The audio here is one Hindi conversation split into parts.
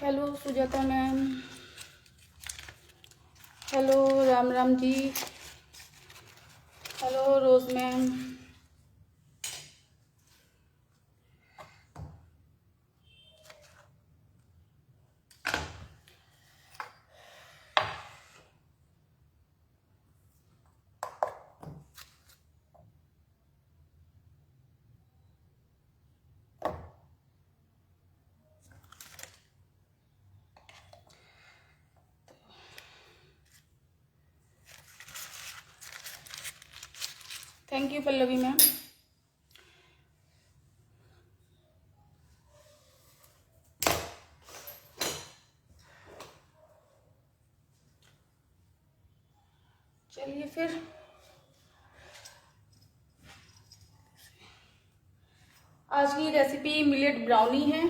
Hello Sujata ma'am, hello Ram Ram ji, hello Rose ma'am. Thank you Pallavi ma'am. चलिए फिर आज की रेसिपी मिलेट ब्राउनी है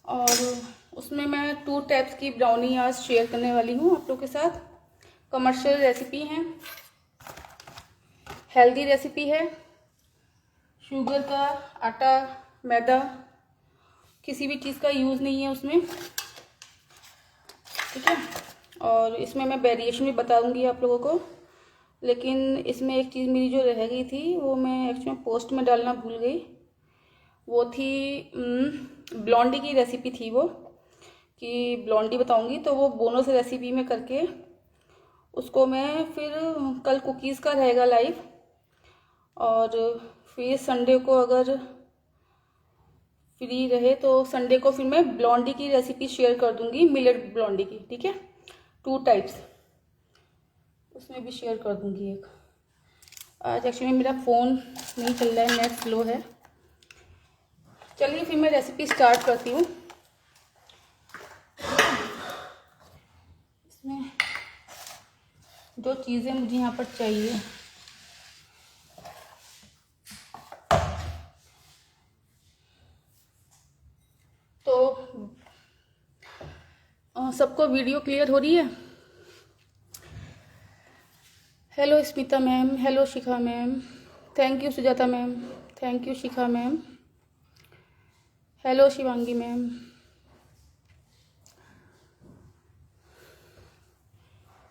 और उसमें मैं 2 टाइप्स की ब्राउनी आज शेयर करने वाली हूँ आप लोग के साथ। कमर्शियल रेसिपी है, हेल्दी रेसिपी है, शुगर का आटा मैदा किसी भी चीज़ का यूज़ नहीं है उसमें, ठीक है। और इसमें मैं वेरिएशन भी बताऊंगी आप लोगों को, लेकिन इसमें एक चीज़ मेरी जो रह गई थी वो मैं एक्चुअली पोस्ट में डालना भूल गई। वो थी ब्लॉन्डी की रेसिपी थी वो, कि ब्लॉन्डी बताऊंगी, तो वो बोनस रेसिपी में करके उसको मैं फिर कल कुकीज़ का रहेगा लाइव, और फिर संडे को अगर फ्री रहे तो संडे को फिर मैं ब्लॉन्डी की रेसिपी शेयर कर दूंगी, मिलेट ब्लॉन्डी की, ठीक है। 2 टाइप्स उसमें भी शेयर कर दूंगी एक। आज एक्चुअली मेरा फ़ोन नहीं चल रहा है, नेट स्लो है। चलिए फिर मैं रेसिपी स्टार्ट करती हूँ। इसमें जो चीज़ें मुझे यहाँ पर चाहिए, तो सबको वीडियो क्लियर हो रही है? Hello Smita ma'am, hello Shikha ma'am, thank you Sujata ma'am, thank you Shikha ma'am, hello Shivangi ma'am.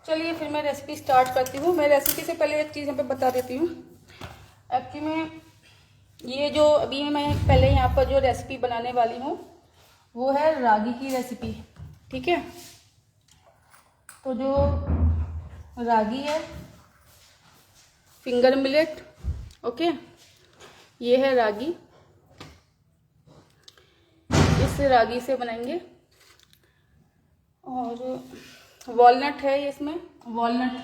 चलिए फिर मैं रेसिपी स्टार्ट करती हूँ। मैं रेसिपी से पहले एक चीज़ यहाँ पे बता देती हूँ। एक्चुअली में ये जो अभी मैं पहले यहाँ पर जो रेसिपी बनाने वाली हूँ वो है रागी की रेसिपी, ठीक है। तो जो रागी है, फिंगर मिलेट, ओके, ये है रागी, इस रागी से बनाएंगे। और वॉलनट है ये, इसमें वॉलनट,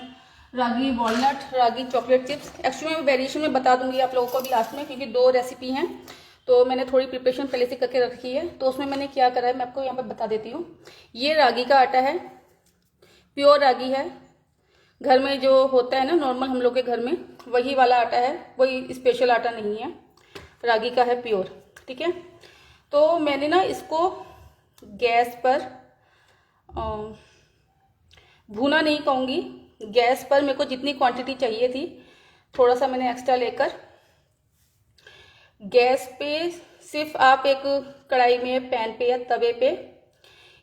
रागी वॉलनट, रागी चॉकलेट चिप्स। एक्चुअली मैं वेरिएशन में बता दूंगी आप लोगों को भी लास्ट में, क्योंकि 2 रेसिपी हैं तो मैंने थोड़ी प्रिपरेशन पहले से करके रखी है। तो उसमें मैंने क्या करा है मैं आपको यहाँ पर बता देती हूँ। ये रागी का आटा है, प्योर रागी है, घर में जो होता है ना नॉर्मल हम लोग के घर में, वही वाला आटा है, कोई स्पेशल आटा नहीं है, रागी का है, प्योर, ठीक है। तो मैंने ना इसको गैस पर भूना नहीं कहूँगी, गैस पर मेरे को जितनी क्वांटिटी चाहिए थी थोड़ा सा मैंने एक्स्ट्रा लेकर गैस पे, सिर्फ आप एक कढ़ाई में, पैन पे या तवे पे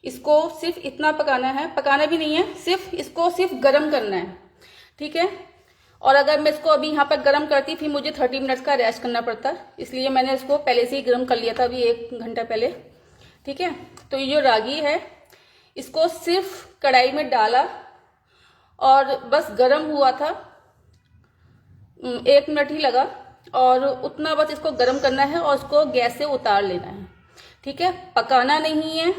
इसको सिर्फ इतना पकाना है, पकाना भी नहीं है, सिर्फ इसको सिर्फ गरम करना है, ठीक है। और अगर मैं इसको अभी यहाँ पर गरम करती फिर मुझे 30 मिनट्स का रेस्ट करना पड़ता, इसलिए मैंने इसको पहले से ही गरम कर लिया था, अभी 1 घंटा पहले, ठीक है। तो ये जो रागी है इसको सिर्फ कढ़ाई में डाला और बस गरम हुआ था, 1 मिनट ही लगा, और उतना बस इसको गरम करना है और इसको गैस से उतार लेना है, ठीक है। पकाना नहीं है,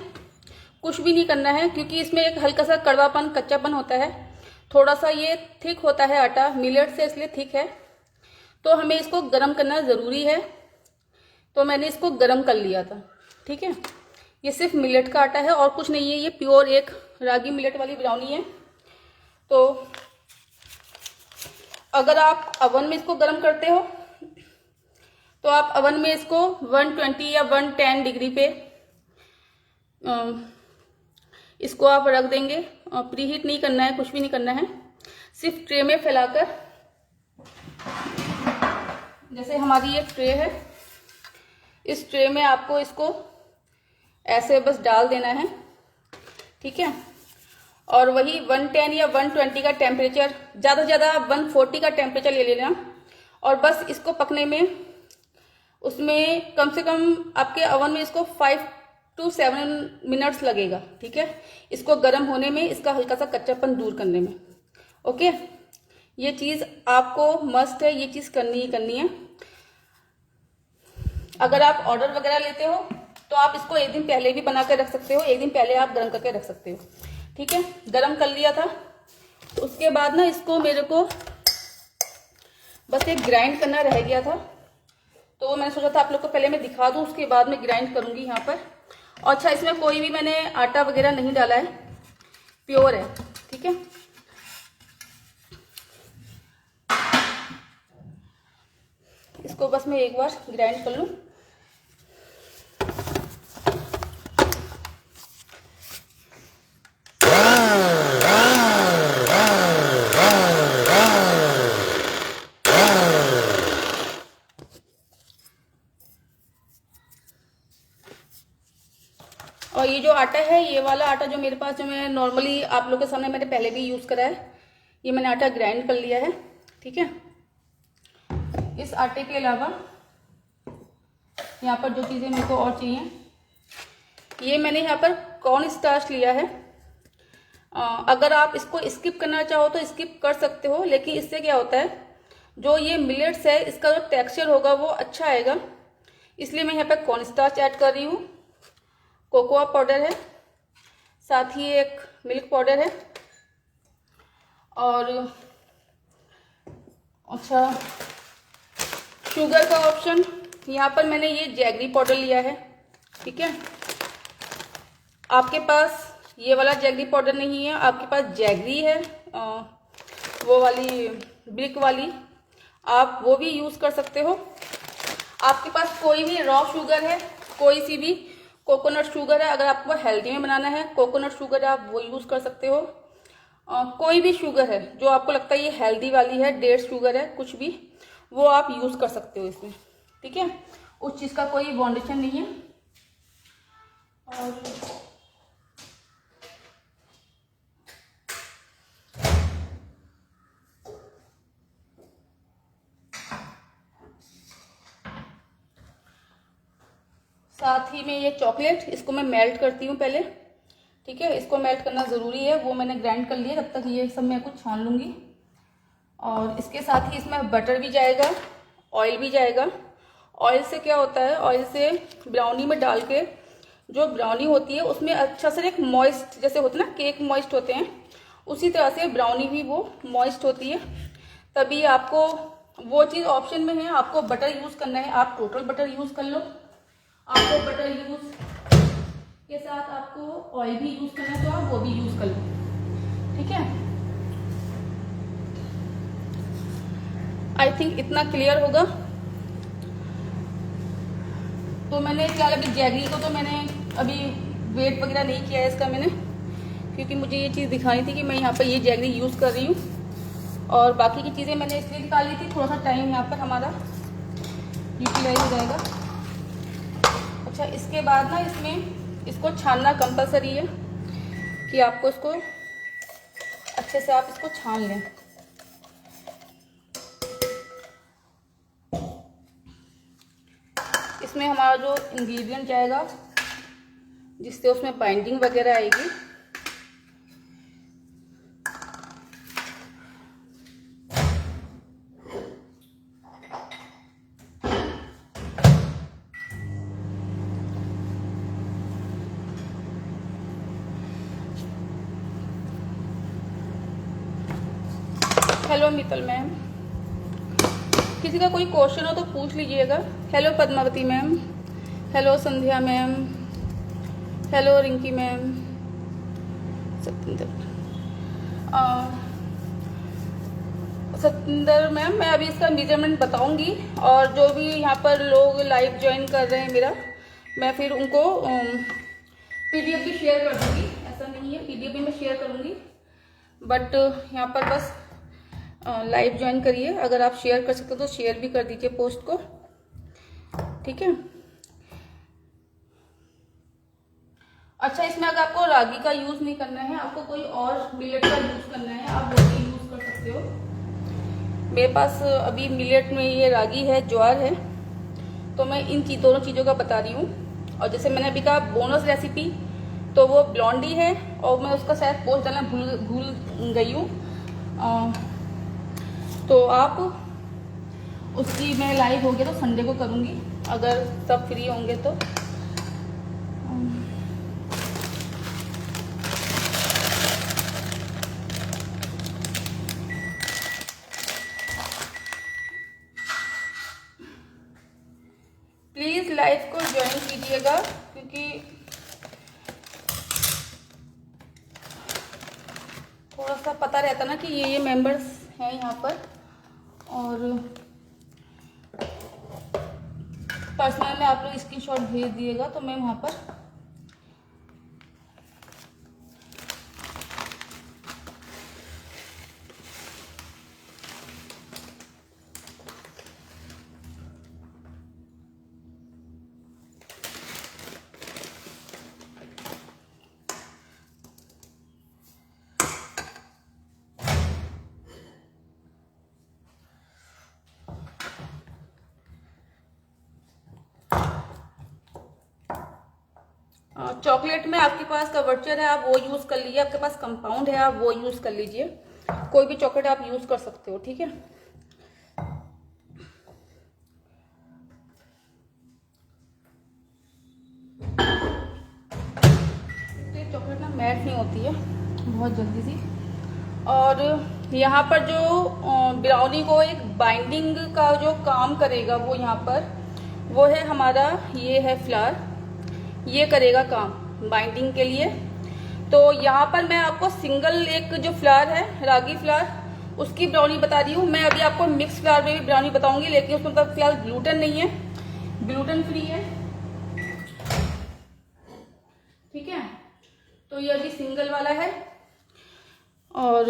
कुछ भी नहीं करना है, क्योंकि इसमें एक हल्का सा कड़वापन, कच्चापन होता है, थोड़ा सा ये थिक होता है आटा मिलेट से, इसलिए थिक है, तो हमें इसको गरम करना ज़रूरी है। तो मैंने इसको गरम कर लिया था, ठीक है। ये सिर्फ मिलेट का आटा है और कुछ नहीं है, ये प्योर एक रागी मिलेट वाली ब्राउनी है। तो अगर आप अवन में इसको गरम करते हो तो आप अवन में इसको 120 या 110 डिग्री पे इसको आप रख देंगे। प्री हीट नहीं करना है, कुछ भी नहीं करना है, सिर्फ ट्रे में फैलाकर, जैसे हमारी ये ट्रे है, इस ट्रे में आपको इसको ऐसे बस डाल देना है, ठीक है। और वही 110 या 120 का टेम्परेचर, ज़्यादा से ज़्यादा 140 का टेम्परेचर ले लेना। और बस इसको पकने में, उसमें कम से कम आपके ओवन में इसको 5 to 7 मिनट्स लगेगा, ठीक है, इसको गर्म होने में, इसका हल्का सा कच्चापन दूर करने में। ओके, ये चीज़ आपको मस्ट है, ये चीज़ करनी ही करनी है। अगर आप ऑर्डर वगैरह लेते हो तो आप इसको एक दिन पहले भी बना कर रख सकते हो, एक दिन पहले आप गर्म करके रख सकते हो, ठीक है। गर्म कर लिया था, तो उसके बाद ना इसको मेरे को बस एक ग्राइंड करना रह गया था, तो मैंने सोचा था आप लोग को पहले मैं दिखा दूं, उसके बाद मैं ग्राइंड करूंगी यहाँ पर। और अच्छा, इसमें कोई भी मैंने आटा वगैरह नहीं डाला है, प्योर है, ठीक है। इसको बस मैं एक बार ग्राइंड कर लूं। और ये जो आटा है, ये वाला आटा जो मेरे पास, जो मैं नॉर्मली आप लोग के सामने मैंने पहले भी यूज़ करा है, ये मैंने आटा ग्राइंड कर लिया है, ठीक है। इस आटे के अलावा यहाँ पर जो चीज़ें मेरे को और चाहिए, ये मैंने यहाँ पर कॉर्न स्टार्च लिया है। अगर आप इसको स्किप करना चाहो तो स्किप कर सकते हो, लेकिन इससे क्या होता है, जो ये मिलेट्स है इसका जो टेक्सचर होगा वो अच्छा आएगा, इसलिए मैं यहाँ पर कॉर्न स्टार्च ऐड कर रही हूँ। कोकोआ पाउडर है, साथ ही एक मिल्क पाउडर है, और अच्छा शुगर का ऑप्शन, यहाँ पर मैंने ये जैगरी पाउडर लिया है, ठीक है। आपके पास ये वाला जैगरी पाउडर नहीं है, आपके पास जैगरी है, वो वाली ब्रिक वाली, आप वो भी यूज़ कर सकते हो। आपके पास कोई भी रॉ शुगर है, कोई सी भी कोकोनट शुगर है, अगर आपको हेल्दी में बनाना है, कोकोनट शुगर है, आप वो यूज़ कर सकते हो। कोई भी शुगर है जो आपको लगता है ये हेल्दी वाली है, डेट शुगर है, कुछ भी, वो आप यूज़ कर सकते हो इसमें, ठीक है। उस चीज़ का कोई बाउंडेशन नहीं है। और साथ ही में ये चॉकलेट, इसको मैं मेल्ट करती हूँ पहले, ठीक है। इसको मेल्ट करना ज़रूरी है, वो मैंने ग्राइंड कर लिया, तब तक ये सब मैं कुछ छान लूँगी। और इसके साथ ही इसमें बटर भी जाएगा, ऑयल भी जाएगा। ऑयल से क्या होता है, ऑयल से ब्राउनी में डाल के जो ब्राउनी होती है उसमें अच्छा से एक मॉइस्ट, जैसे होता है ना केक मॉइस्ट होते हैं, उसी तरह से ब्राउनी भी वो मॉइस्ट होती है। तभी आपको वो चीज़ ऑप्शन में है, आपको बटर यूज़ करना है, आप टोटल बटर यूज़ कर लो। आपको बटर यूज़ के साथ आपको ऑयल भी यूज़ करना है तो आप वो भी यूज़ कर लो, ठीक है। आई थिंक इतना क्लियर होगा। तो मैंने फिलहाल अभी जैगरी को तो मैंने अभी वेट वगैरह नहीं किया है इसका मैंने, क्योंकि मुझे ये चीज़ दिखानी थी कि मैं यहाँ पर ये जैगरी यूज़ कर रही हूँ। और बाकी की चीज़ें मैंने इसलिए निकाल ली थी, थोड़ा सा टाइम यहाँ पर हमारा यूटिलाइज हो जाएगा। अच्छा, इसके बाद ना इसमें इसको छानना कंपलसरी है कि आपको इसको अच्छे से आप इसको छान लें। इसमें हमारा जो इंग्रेडिएंट जाएगा जिससे उसमें बाइंडिंग वगैरह आएगी, हेलो मित्तल मैम, किसी का कोई क्वेश्चन हो तो पूछ लीजिएगा। Hello Padmavati ma'am, hello Sandhya ma'am, hello Rinki ma'am, Satinder ma'am, मैं अभी इसका मेजरमेंट बताऊंगी, और जो भी यहाँ पर लोग लाइव ज्वाइन कर रहे हैं मेरा, मैं फिर उनको पीडीएफ भी शेयर कर दूंगी। ऐसा नहीं है, पीडीएफ भी मैं शेयर करूंगी, बट यहाँ पर बस लाइव ज्वाइन करिए। अगर आप शेयर कर सकते हो तो शेयर भी कर दीजिए पोस्ट को, ठीक है। अच्छा, इसमें अगर आपको रागी का यूज़ नहीं करना है, आपको कोई और मिलेट का यूज़ करना है, आप वो भी यूज़ कर सकते हो। मेरे पास अभी मिलेट में ये रागी है, ज्वार है, तो मैं इन दोनों चीज़ों का बता रही हूँ। और जैसे मैंने अभी कहा बोनस रेसिपी, तो वो ब्लॉन्डी है, और मैं उसका शायद पोस्ट डालना भूल गई हूँ। तो आप उसकी, मैं लाइव हो गया तो संडे को करूँगी अगर सब फ्री होंगे तो। प्लीज़ लाइव को ज्वाइन कीजिएगा, क्योंकि थोड़ा सा पता रहता ना कि ये मेंबर्स हैं यहाँ पर, और पर्सनल में आप लोग स्क्रीनशॉट भेज दिएगा तो मैं वहाँ पर चॉकलेट में आपके पास का वर्चर है, आप वो यूज़ कर लीजिए। आपके पास कंपाउंड है, आप वो यूज़ कर लीजिए। कोई भी चॉकलेट आप यूज़ कर सकते हो, ठीक है। तो चॉकलेट ना मैट नहीं होती है बहुत जल्दी सी। और यहाँ पर जो ब्राउनी को एक बाइंडिंग का जो काम करेगा वो यहाँ पर वो है हमारा, ये है फ्लावर, ये करेगा काम बाइंडिंग के लिए। तो यहाँ पर मैं आपको सिंगल एक जो फ्लावर है रागी फ्लावर, उसकी ब्राउनी बता रही हूँ। मैं अभी आपको मिक्स फ्लावर में भी ब्राउनी बताऊंगी, लेकिन उसमें तो फिलहाल ग्लूटेन नहीं है, ग्लूटेन फ्री है, ठीक है। तो ये अभी सिंगल वाला है। और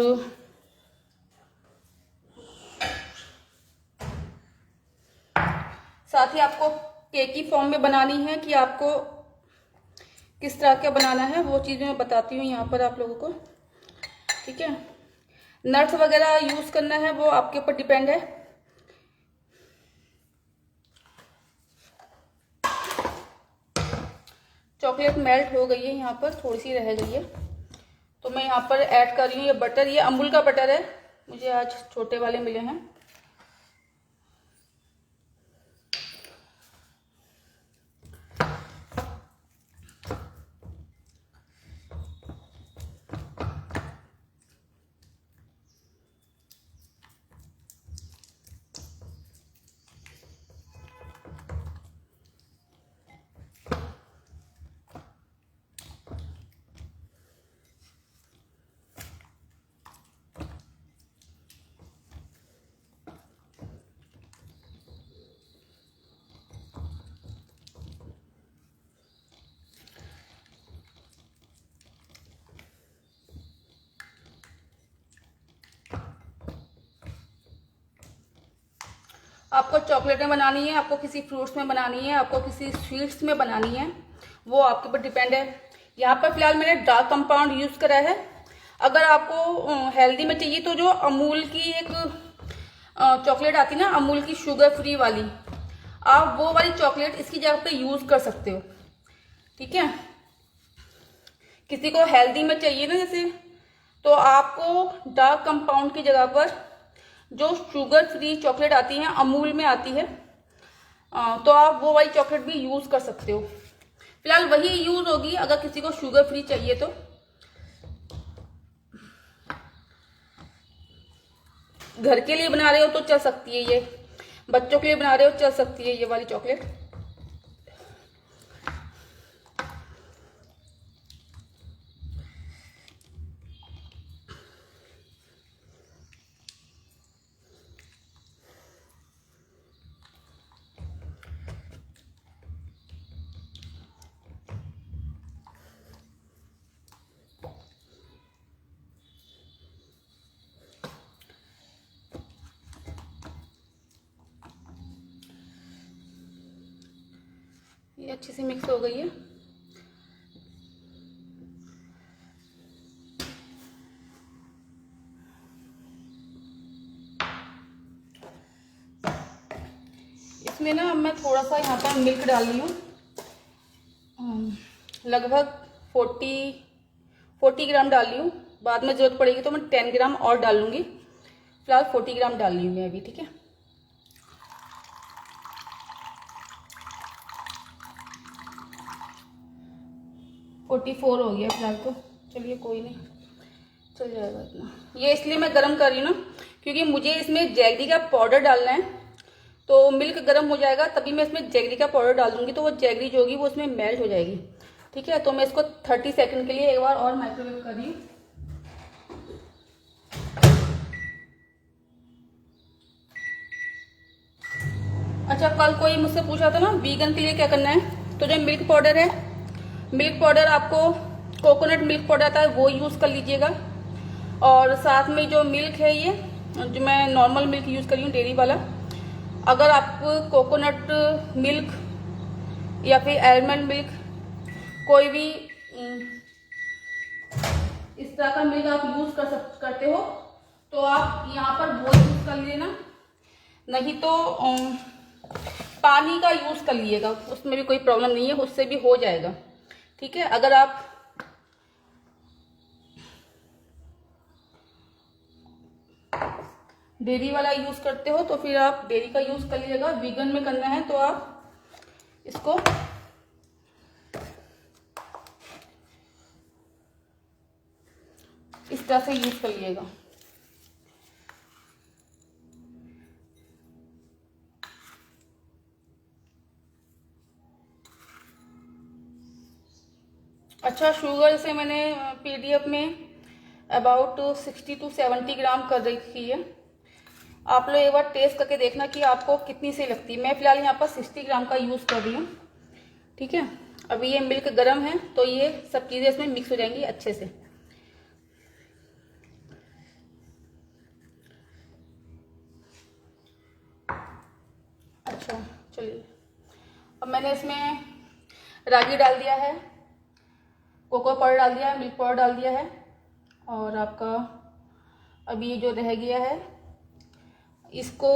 साथ ही आपको केक की फॉर्म में बनानी है कि आपको किस तरह का बनाना है, वो चीज़ मैं बताती हूँ यहाँ पर आप लोगों को, ठीक है। नट्स वगैरह यूज़ करना है वो आपके ऊपर डिपेंड है। चॉकलेट मेल्ट हो गई है, यहाँ पर थोड़ी सी रह गई है, तो मैं यहाँ पर ऐड कर रही हूँ ये बटर। ये अमूल का बटर है, मुझे आज छोटे वाले मिले हैं। आपको चॉकलेट में बनानी है, आपको किसी फ्रूट्स में बनानी है, आपको किसी स्वीट्स में बनानी है, वो आपके ऊपर डिपेंड है। यहाँ पर फिलहाल मैंने डार्क कंपाउंड यूज करा है। अगर आपको हेल्दी में चाहिए तो जो अमूल की एक चॉकलेट आती है ना, अमूल की शुगर फ्री वाली, आप वो वाली चॉकलेट इसकी जगह पे यूज कर सकते हो, ठीक है। किसी को हेल्दी में चाहिए ना जैसे, तो आपको डार्क कंपाउंड की जगह पर जो शुगर फ्री चॉकलेट आती है, अमूल में आती है, तो आप वो वाली चॉकलेट भी यूज कर सकते हो। फिलहाल वही यूज होगी अगर किसी को शुगर फ्री चाहिए तो। घर के लिए बना रहे हो तो चल सकती है ये, बच्चों के लिए बना रहे हो चल सकती है ये वाली चॉकलेट। ये अच्छे से मिक्स हो गई है। इसमें ना मैं थोड़ा सा यहाँ पर मिल्क डाल रही हूँ, लगभग 40 ग्राम डाल रही हूँ। बाद में ज़रूरत पड़ेगी तो मैं 10 ग्राम और डाल लूँगी। फिलहाल 40 ग्राम डाल रही हूँ मैं अभी, ठीक है। फोर्टी 44 हो गया फिलहाल तो, चलिए कोई नहीं, चल जाएगा इतना। ये इसलिए मैं गर्म कर रही हूँ ना, क्योंकि मुझे इसमें जैगरी का पाउडर डालना है। तो मिल्क गर्म हो जाएगा तभी मैं इसमें जैगरी का पाउडर डाल दूंगी, तो वो जैगरी जो होगी वो उसमें मेल्ट हो जाएगी, ठीक है। तो मैं इसको 30 सेकंड के लिए एक बार और माइक्रोवेव कर रही हूँ। अच्छा, कल कोई मुझसे पूछा था ना वीगन के लिए क्या करना है। तो जो मिल्क पाउडर है, मिल्क पाउडर आपको कोकोनट मिल्क पाउडर आता है वो यूज़ कर लीजिएगा। और साथ में जो मिल्क है, ये जो मैं नॉर्मल मिल्क यूज़ कर रही हूँ, डेयरी वाला। अगर आप कोकोनट मिल्क या फिर आलमंड मिल्क, कोई भी इस तरह का मिल्क आप यूज़ करते हो तो आप यहाँ पर वो यूज़ कर लेना, नहीं तो पानी का यूज़ कर लीजिएगा, उसमें भी कोई प्रॉब्लम नहीं है, उससे भी हो जाएगा, ठीक है। अगर आप डेयरी वाला यूज़ करते हो तो फिर आप डेयरी का यूज़ कर लीजिएगा। वीगन में करना है तो आप इसको इस तरह से यूज़ कर लीजिएगा। अच्छा, शुगर से मैंने पीडीएफ में अबाउट 60 to 70 ग्राम कर रखी है। आप लोग एक बार टेस्ट करके देखना कि आपको कितनी सही लगती है। मैं फिलहाल यहाँ पर 60 ग्राम का यूज़ कर रही हूँ, ठीक है। अभी ये मिल्क गर्म है तो ये सब चीज़ें इसमें मिक्स हो जाएंगी अच्छे से। अच्छा चलिए, अब मैंने इसमें रागी डाल दिया है, कोको पाउडर डाल दिया है, मिल्क पाउडर डाल दिया है, और आपका अभी ये जो रह गया है इसको,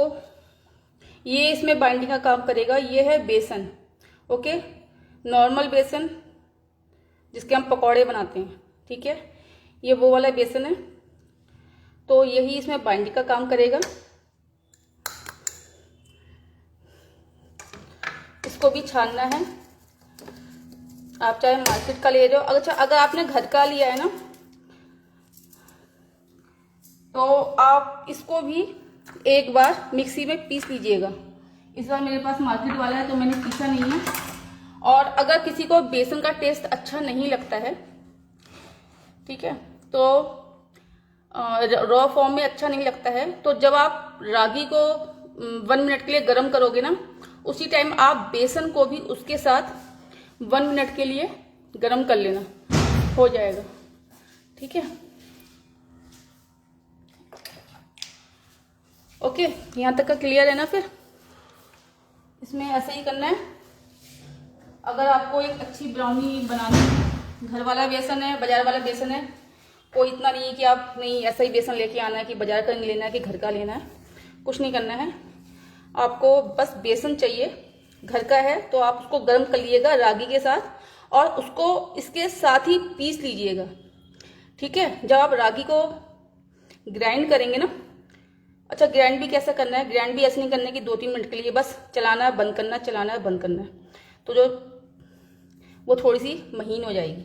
ये इसमें बाइंडिंग का काम करेगा। ये है बेसन, ओके, नॉर्मल बेसन जिसके हम पकौड़े बनाते हैं, ठीक है। ये वो वाला बेसन है, तो यही इसमें बाइंडिंग का काम करेगा। इसको भी छानना है, आप चाहे मार्केट का ले जाओ। अच्छा, अगर आपने घर का लिया है ना तो आप इसको भी एक बार मिक्सी में पीस लीजिएगा। इस बार मेरे पास मार्केट वाला है तो मैंने पीसा नहीं है। और अगर किसी को बेसन का टेस्ट अच्छा नहीं लगता है, ठीक है, तो रॉ फॉर्म में अच्छा नहीं लगता है, तो जब आप रागी को 1 मिनट के लिए गर्म करोगे ना, उसी टाइम आप बेसन को भी उसके साथ 1 मिनट के लिए गर्म कर लेना, हो जाएगा, ठीक है। ओके, यहाँ तक का क्लियर है ना। फिर इसमें ऐसे ही करना है। अगर आपको एक अच्छी ब्राउनी बनानी है, घर वाला बेसन है, बाजार वाला बेसन है, कोई इतना नहीं है कि आप नहीं ऐसा ही बेसन लेके आना है कि बाजार का नहीं लेना है कि घर का लेना है, कुछ नहीं करना है। आपको बस बेसन चाहिए, घर का है तो आप उसको गर्म कर लीजिएगा रागी के साथ, और उसको इसके साथ ही पीस लीजिएगा, ठीक है। जब आप रागी को ग्राइंड करेंगे ना, अच्छा ग्राइंड भी कैसा करना है, ग्राइंड भी ऐसे नहीं करना है कि 2-3 मिनट के लिए बस चलाना है बंद करना, चलाना है बंद करना है, तो जो वो थोड़ी सी महीन हो जाएगी,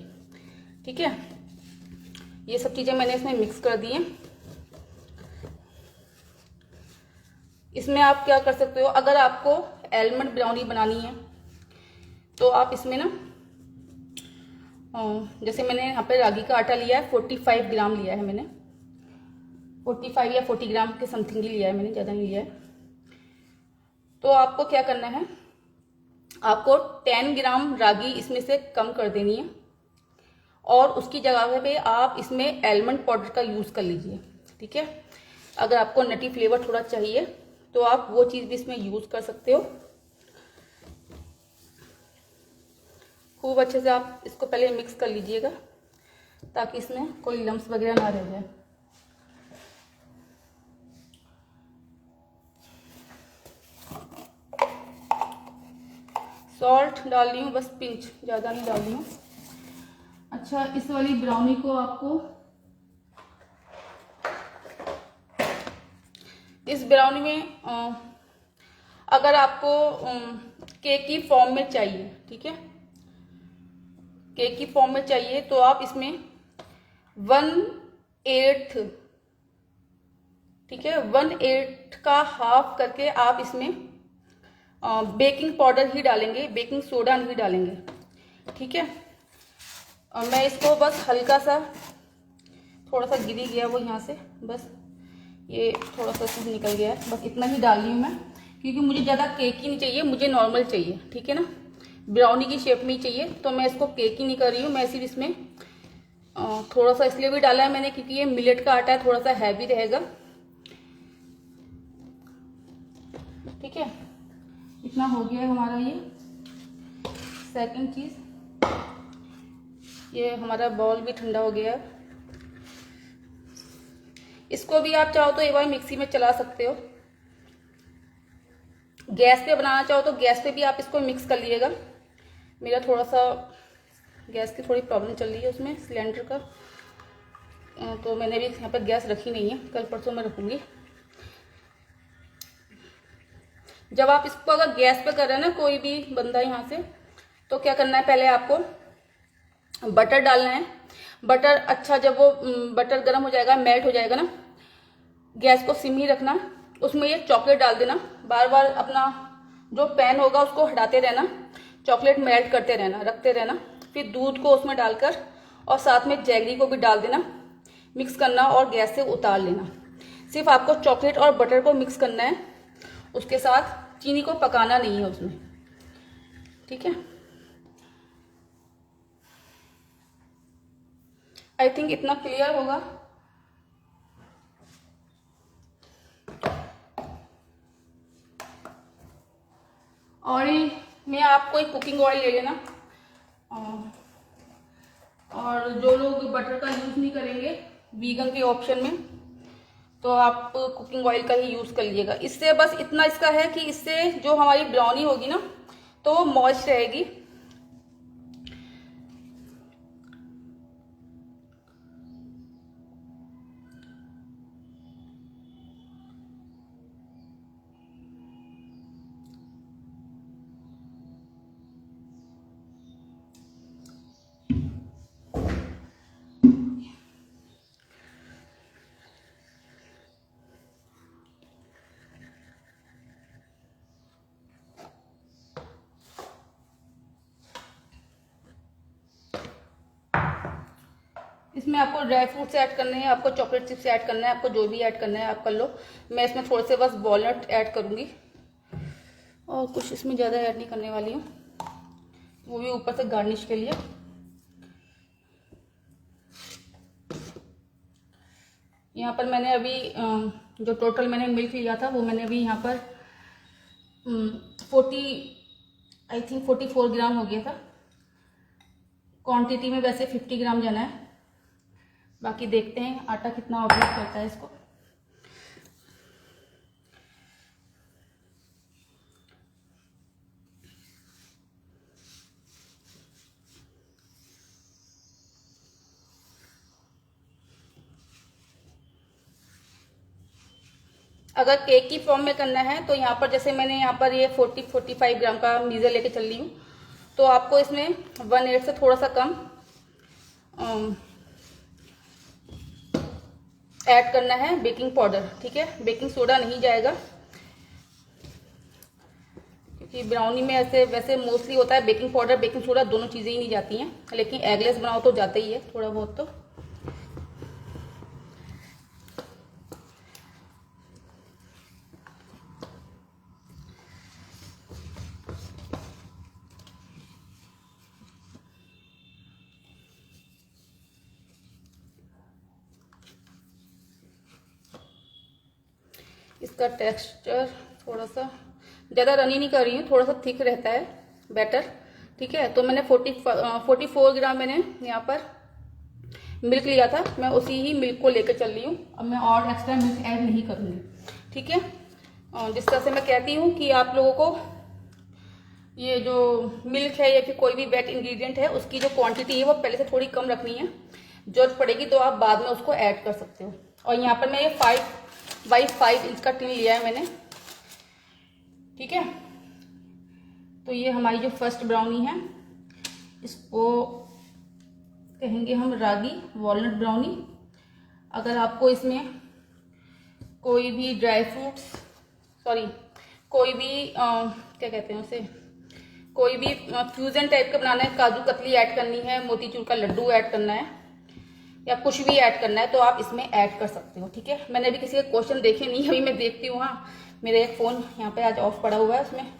ठीक है। ये सब चीज़ें मैंने इसमें मिक्स कर दी हैं। इसमें आप क्या कर सकते हो, अगर आपको आलमंड ब्राउनी बनानी है तो आप इसमें ना, जैसे मैंने यहाँ पे रागी का आटा लिया है, 45 ग्राम लिया है मैंने, 45 या 40 ग्राम के समथिंग ही लिया है मैंने, ज़्यादा नहीं लिया है। तो आपको क्या करना है, आपको 10 ग्राम रागी इसमें से कम कर देनी है, और उसकी जगह पे आप इसमें आलमंड पाउडर का यूज़ कर लीजिए, ठीक है। अगर आपको नटी फ्लेवर थोड़ा चाहिए तो आप वो चीज़ भी इसमें यूज़ कर सकते हो। खूब अच्छे से आप इसको पहले मिक्स कर लीजिएगा ताकि इसमें कोई लम्स वगैरह ना रह जाए। सॉल्ट डाल रही हूँ, बस पिंच, ज़्यादा नहीं डाल रही हूँ। अच्छा, इस वाली ब्राउनी को आपको, इस ब्राउनी में अगर आपको केक की फॉर्म में चाहिए, ठीक है, केक की फॉर्म में चाहिए तो आप इसमें 1/8, ठीक है, 1/8 का हाफ करके आप इसमें बेकिंग पाउडर ही डालेंगे, बेकिंग सोडा नहीं डालेंगे, ठीक है। मैं इसको बस हल्का सा, थोड़ा सा गिरी गया वो यहाँ से, बस ये थोड़ा सा इसमें निकल गया है, बस इतना ही डाल रही हूँ मैं, क्योंकि मुझे ज़्यादा केक ही नहीं चाहिए, मुझे नॉर्मल चाहिए, ठीक है ना, ब्राउनी की शेप में ही चाहिए। तो मैं इसको केक ही नहीं कर रही हूँ, मैं सिर्फ इसमें थोड़ा सा इसलिए भी डाला है मैंने क्योंकि ये मिलेट का आटा है, थोड़ा सा हैवी रहेगा, ठीक है। इतना हो गया है हमारा ये। सेकंड चीज़, ये हमारा बॉल भी ठंडा हो गया है। इसको भी आप चाहो तो एक बार मिक्सी में चला सकते हो, गैस पे बनाना चाहो तो गैस पे भी आप इसको मिक्स कर लीजिएगा। मेरा थोड़ा सा गैस की थोड़ी प्रॉब्लम चल रही है उसमें, सिलेंडर का, तो मैंने भी यहाँ पर गैस रखी नहीं है, कल परसों में रखूँगी। जब आप इसको अगर गैस पे कर रहे हैं ना कोई भी बंदा यहाँ से, तो क्या करना है, पहले आपको बटर डालना है। बटर अच्छा, जब वो बटर गर्म हो जाएगा, मेल्ट हो जाएगा ना, गैस को सिम ही रखना, उसमें ये चॉकलेट डाल देना, बार बार अपना जो पैन होगा उसको हटाते रहना, चॉकलेट मेल्ट करते रहना, रखते रहना। फिर दूध को उसमें डालकर और साथ में जैगरी को भी डाल देना, मिक्स करना और गैस से उतार लेना। सिर्फ आपको चॉकलेट और बटर को मिक्स करना है, उसके साथ चीनी को पकाना नहीं है उसमें, ठीक है। आई थिंक इतना क्लियर होगा। ऑयल में आप कोई कुकिंग ऑयल ले लेना, और जो लोग बटर का यूज़ नहीं करेंगे वीगन के ऑप्शन में, तो आप कुकिंग ऑयल का ही यूज़ कर लीजिएगा। इससे बस इतना इसका है कि इससे जो हमारी ब्राउनी होगी ना, तो वो मॉइस्ट रहेगी। इसमें आपको ड्राई फ्रूट्स ऐड करने हैं, आपको चॉकलेट चिप्स ऐड करना है, आपको जो भी ऐड करना है आप कर लो। मैं इसमें थोड़े से बस वॉलनट ऐड करूँगी और कुछ इसमें ज़्यादा ऐड नहीं करने वाली हूँ, वो भी ऊपर से गार्निश के लिए। यहाँ पर मैंने अभी जो टोटल मैंने मिल्क लिया था वो मैंने अभी यहाँ पर 44 ग्राम हो गया था। क्वांटिटी में वैसे 50 ग्राम जाना है, बाकी देखते हैं आटा कितना ऑब्जर्व करता है इसको। अगर केक की फॉर्म में करना है तो यहाँ पर जैसे मैंने यहाँ पर ये 45 ग्राम का मीज़र लेके चल रही हूँ, तो आपको इसमें 1/8 से थोड़ा सा कम ऐड करना है बेकिंग पाउडर, ठीक है। बेकिंग सोडा नहीं जाएगा, क्योंकि ब्राउनी में ऐसे वैसे मोस्टली होता है बेकिंग पाउडर बेकिंग सोडा दोनों चीज़ें ही नहीं जाती हैं, लेकिन एगलेस बनाओ तो जाता ही है थोड़ा बहुत। तो इसका टेक्सचर थोड़ा सा ज़्यादा रनी नहीं कर रही हूँ, थोड़ा सा थिक रहता है बैटर, ठीक है। तो मैंने 44 ग्राम मैंने यहाँ पर मिल्क लिया था, मैं उसी ही मिल्क को लेकर चल रही हूँ। अब मैं और एक्स्ट्रा मिल्क ऐड नहीं करूँगी, ठीक है। जिस तरह से मैं कहती हूँ कि आप लोगों को ये जो मिल्क है या फिर कोई भी वेट इंग्रेडिएंट है उसकी जो क्वांटिटी है वो पहले से थोड़ी कम रखनी है। जरूरत पड़ेगी तो आप बाद में उसको ऐड कर सकते हो। और यहाँ पर मैं ये 5x5 इंच का टिन लिया है मैंने, ठीक है। तो ये हमारी जो फर्स्ट ब्राउनी है, इसको कहेंगे हम रागी वॉलनट ब्राउनी। अगर आपको इसमें कोई भी ड्राई फ्रूट्स, कोई भी क्या कहते हैं उसे, कोई भी फ्यूजन टाइप का बनाना है, काजू कतली ऐड करनी है, मोतीचूर का लड्डू ऐड करना है या कुछ भी ऐड करना है तो आप इसमें ऐड कर सकते हो, ठीक है। मैंने अभी किसी के क्वेश्चन देखे नहीं, अभी मैं देखती हूँ। हाँ, मेरा एक फ़ोन यहाँ पे आज ऑफ पड़ा हुआ है, उसमें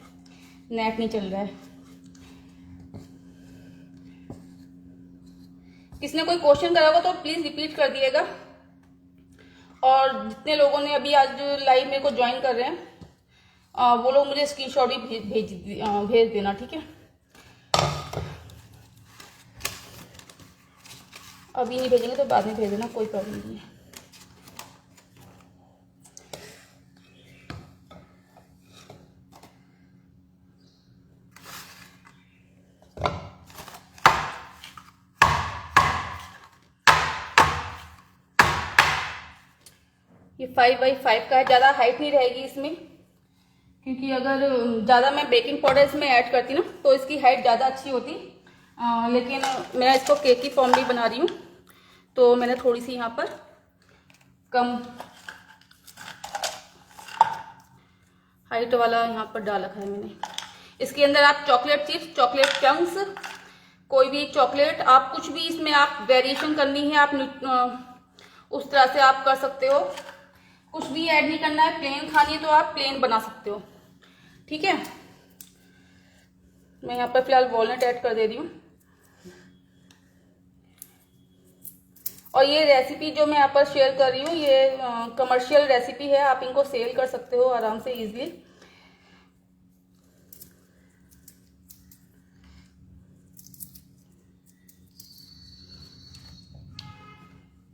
नेट नहीं चल रहा है। किसने कोई क्वेश्चन करा होगा तो प्लीज़ रिपीट कर दिएगा। और जितने लोगों ने अभी आज लाइव मेरे को ज्वाइन कर रहे हैं वो लोग मुझे स्क्रीनशॉट भी भेज देना, ठीक है। अभी नहीं भेजेंगे तो बाद में भेज देना, कोई प्रॉब्लम नहीं है। ये 5x5 का है, ज़्यादा हाइट नहीं रहेगी इसमें, क्योंकि अगर ज़्यादा मैं बेकिंग पाउडर इसमें ऐड करती ना तो इसकी हाइट ज़्यादा अच्छी होती। लेकिन मैं इसको केक की फॉर्म में बना रही हूँ तो मैंने थोड़ी सी यहाँ पर कम हाइट वाला यहाँ पर डाल रखा है मैंने। इसके अंदर आप चॉकलेट चिप्स, चॉकलेट चंक्स, कोई भी चॉकलेट, आप कुछ भी इसमें आप वेरिएशन करनी है आप उस तरह से आप कर सकते हो। कुछ भी ऐड नहीं करना है, प्लेन खानी है तो आप प्लेन बना सकते हो, ठीक है। मैं यहाँ पर फिलहाल वॉलनट ऐड कर दे रही हूँ। और ये रेसिपी जो मैं यहाँ पर शेयर कर रही हूँ ये कमर्शियल रेसिपी है, आप इनको सेल कर सकते हो आराम से easily.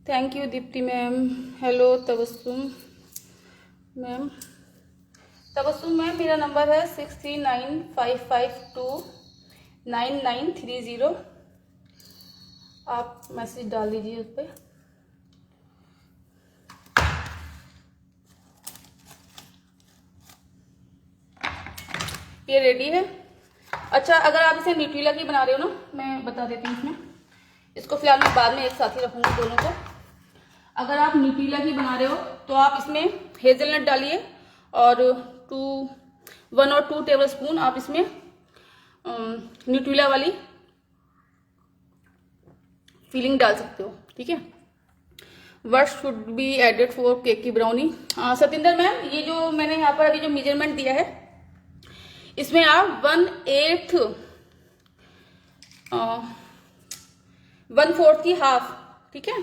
Thank you Deepti ma'am. Hello Tabassum ma'am. Tabassum ma'am, मेरा नंबर है 6395529930। आप मैसेज डाल दीजिए उस पर। ये रेडी है। अच्छा, अगर आप इसे न्यूट्रेला की बना रहे हो ना, मैं बता देती हूँ इसमें, इसको फिलहाल मैं बाद में एक साथ ही रखूँगी दोनों को। अगर आप न्यूट्रेला की बना रहे हो तो आप इसमें हेज़लनट डालिए और 1 और 2 टेबल स्पून आप इसमें न्यूट्रेला वाली फीलिंग डाल सकते हो, ठीक है। What should be added for cake की ब्राउनी। सतिंदर मैम, ये जो मैंने यहाँ पर अभी जो मेजरमेंट दिया है इसमें आप 1/4 की हाफ, ठीक है,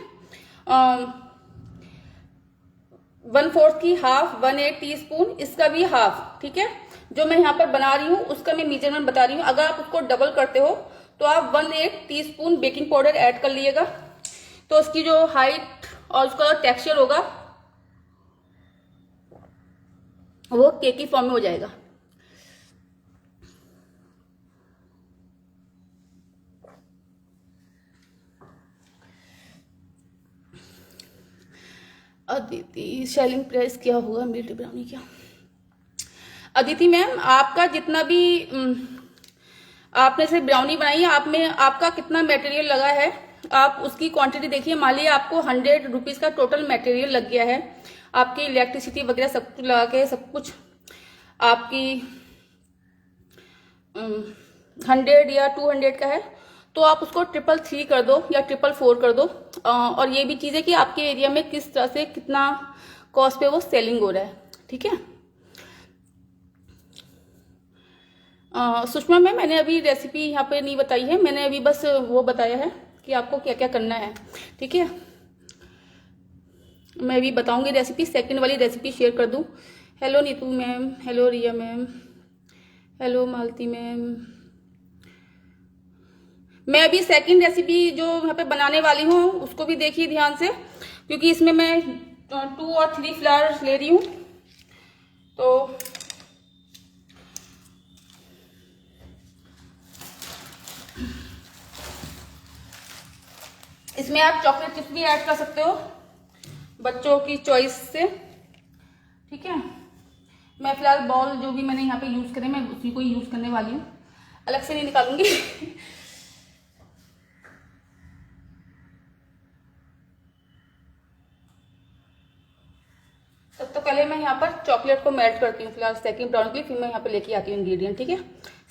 1/4 की हाफ, 1/8 टीस्पून, इसका भी हाफ, ठीक है। जो मैं यहाँ पर बना रही हूँ उसका मैं मेजरमेंट बता रही हूँ। अगर आप उसको डबल करते हो तो आप 1/8 टीस्पून बेकिंग पाउडर ऐड कर लीजिएगा, तो उसकी जो हाइट और उसका टेक्सचर होगा वो केक की फॉर्म में हो जाएगा। अदिति, सेलिंग प्राइस क्या होगा मेरी ब्राउनी क्या? अदिति मैम, आपका जितना भी आपने सिर्फ ब्राउनी बनाई है, आप में आपका कितना मटेरियल लगा है आप उसकी क्वांटिटी देखिए। मान लीजिए आपको 100 रुपीज़ का टोटल मटेरियल लग गया है, आपकी इलेक्ट्रिसिटी वगैरह सब कुछ लगा के सब कुछ आपकी 100 या 200 का है, तो आप उसको 333 कर दो या 444 कर दो। और ये भी चीज़ है कि आपके एरिया में किस तरह से कितना कॉस्ट पे वो सेलिंग हो रहा है, ठीक है। सुषमा मैम, मैंने अभी रेसिपी यहाँ पे नहीं बताई है, मैंने अभी बस वो बताया है कि आपको क्या क्या करना है, ठीक है। मैं अभी बताऊंगी रेसिपी, सेकंड वाली रेसिपी शेयर कर दूं। हेलो नीतू मैम, हेलो रिया मैम, हेलो मालती मैम। मैं अभी सेकंड रेसिपी जो यहाँ पे बनाने वाली हूँ उसको भी देखिए ध्यान से, क्योंकि इसमें मैं 2 और 3 फ्लावर्स ले रही हूँ। तो इसमें आप चॉकलेट चिप्स भी ऐड कर सकते हो बच्चों की चॉइस से, ठीक है। मैं फिलहाल बॉल जो भी मैंने यहाँ पे यूज करे मैं उसी को यूज करने वाली हूँ, अलग से नहीं निकालूंगी। तब तो पहले मैं यहाँ पर चॉकलेट को मेल्ट करती हूँ फिलहाल सेकंड ब्राउन के लिए, फिर मैं यहाँ पे लेके आती हूँ इंग्रेडिएंट, ठीक है।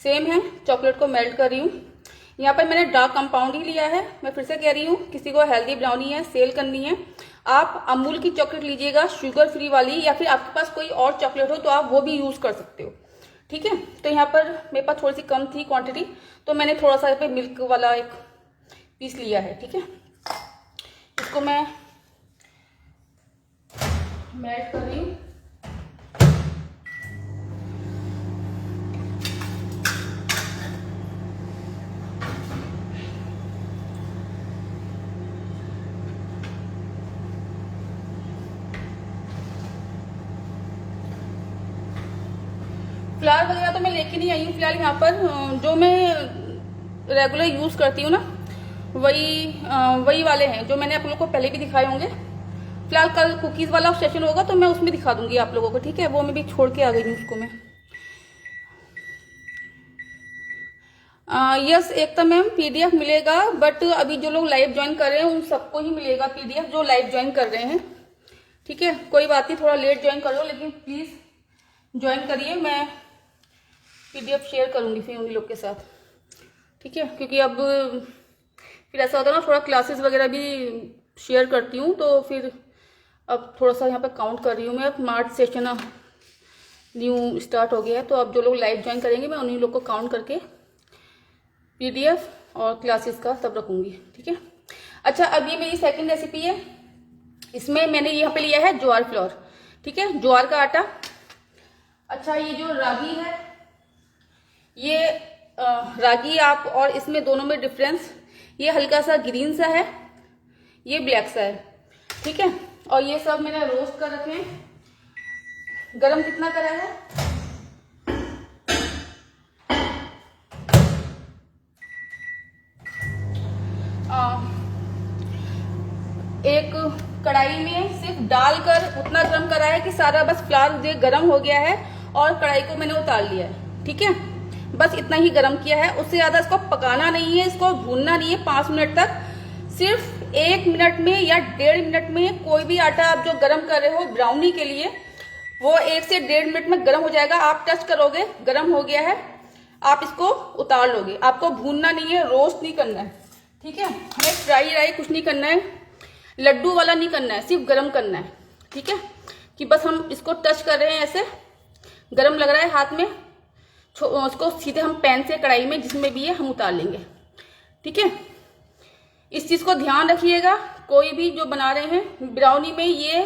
सेम है, चॉकलेट को मेल्ट कर रही हूँ। यहाँ पर मैंने डार्क कंपाउंड ही लिया है। मैं फिर से कह रही हूँ, किसी को हेल्दी ब्राउनी है, सेल करनी है, आप अमूल की चॉकलेट लीजिएगा, शुगर फ्री वाली, या फिर आपके पास कोई और चॉकलेट हो तो आप वो भी यूज कर सकते हो, ठीक है। तो यहाँ पर मेरे पास थोड़ी सी कम थी क्वांटिटी, तो मैंने थोड़ा सा यहाँ पे मिल्क वाला एक पीस लिया है, ठीक है। इसको मैं मेल्ट कर रही हूँ। फ्लावर वगैरह तो मैं लेके नहीं आई हूँ फिलहाल। यहाँ पर जो मैं रेगुलर यूज करती हूँ ना वही वाले हैं जो मैंने आप लोगों को पहले भी दिखाए होंगे। फिलहाल कल कुकीज वाला सेशन होगा तो मैं उसमें दिखा दूंगी आप लोगों को, ठीक है। वो मैं भी छोड़ के आ गई हूँ उसको मैं। यस एकता मैम, पीडीएफ मिलेगा, बट अभी जो लोग लाइव ज्वाइन कर रहे हैं उन सबको ही मिलेगा पीडीएफ, जो लाइव ज्वाइन कर रहे हैं, ठीक है। कोई बात नहीं, थोड़ा लेट ज्वाइन करो लेकिन प्लीज ज्वाइन करिए। मैं पीडीएफ शेयर करूंगी फिर उन लोग के साथ, ठीक है। क्योंकि अब फिर ऐसा होता है ना, थोड़ा क्लासेस वगैरह भी शेयर करती हूँ, तो फिर अब थोड़ा सा यहाँ पे काउंट कर रही हूँ मैं। अब मार्च सेशन न्यू स्टार्ट हो गया है, तो अब जो लोग लाइव ज्वाइन करेंगे मैं उन्हीं लोग को काउंट करके पीडीएफ और क्लासेस का सब रखूंगी, ठीक है। अच्छा, अब ये मेरी सेकंड रेसिपी है। इसमें मैंने यहाँ पे लिया है ज्वार फ्लोर, ठीक है, ज्वार का आटा। अच्छा, ये जो रागी है, ये रागी आप और इसमें दोनों में डिफरेंस, ये हल्का सा ग्रीन सा है, ये ब्लैक सा है, ठीक है। और ये सब मैंने रोस्ट कर रखे हैं। गरम कितना करा है, एक कढ़ाई में सिर्फ डालकर उतना गरम करा है कि सारा बस फ्लावर जो गरम हो गया है और कढ़ाई को मैंने उतार लिया है, ठीक है। बस इतना ही गरम किया है, उससे ज्यादा इसको पकाना नहीं है, इसको भूनना नहीं है 5 मिनट तक। सिर्फ 1 मिनट में या 1.5 मिनट में कोई भी आटा आप जो गरम कर रहे हो ब्राउनी के लिए, वो 1 से 1.5 मिनट में गरम हो जाएगा। आप टच करोगे गरम हो गया है, आप इसको उतार लोगे। आपको भूनना नहीं है, रोस्ट नहीं करना है, ठीक है। हमें फ्राई कुछ नहीं करना है, लड्डू वाला नहीं करना है, सिर्फ गरम करना है, ठीक है। कि बस हम इसको टच कर रहे हैं, ऐसे गरम लग रहा है हाथ में, उसको सीधे हम पैन से कढ़ाई में जिसमें भी है हम उतार लेंगे, ठीक है। इस चीज को ध्यान रखिएगा, कोई भी जो बना रहे हैं ब्राउनी में ये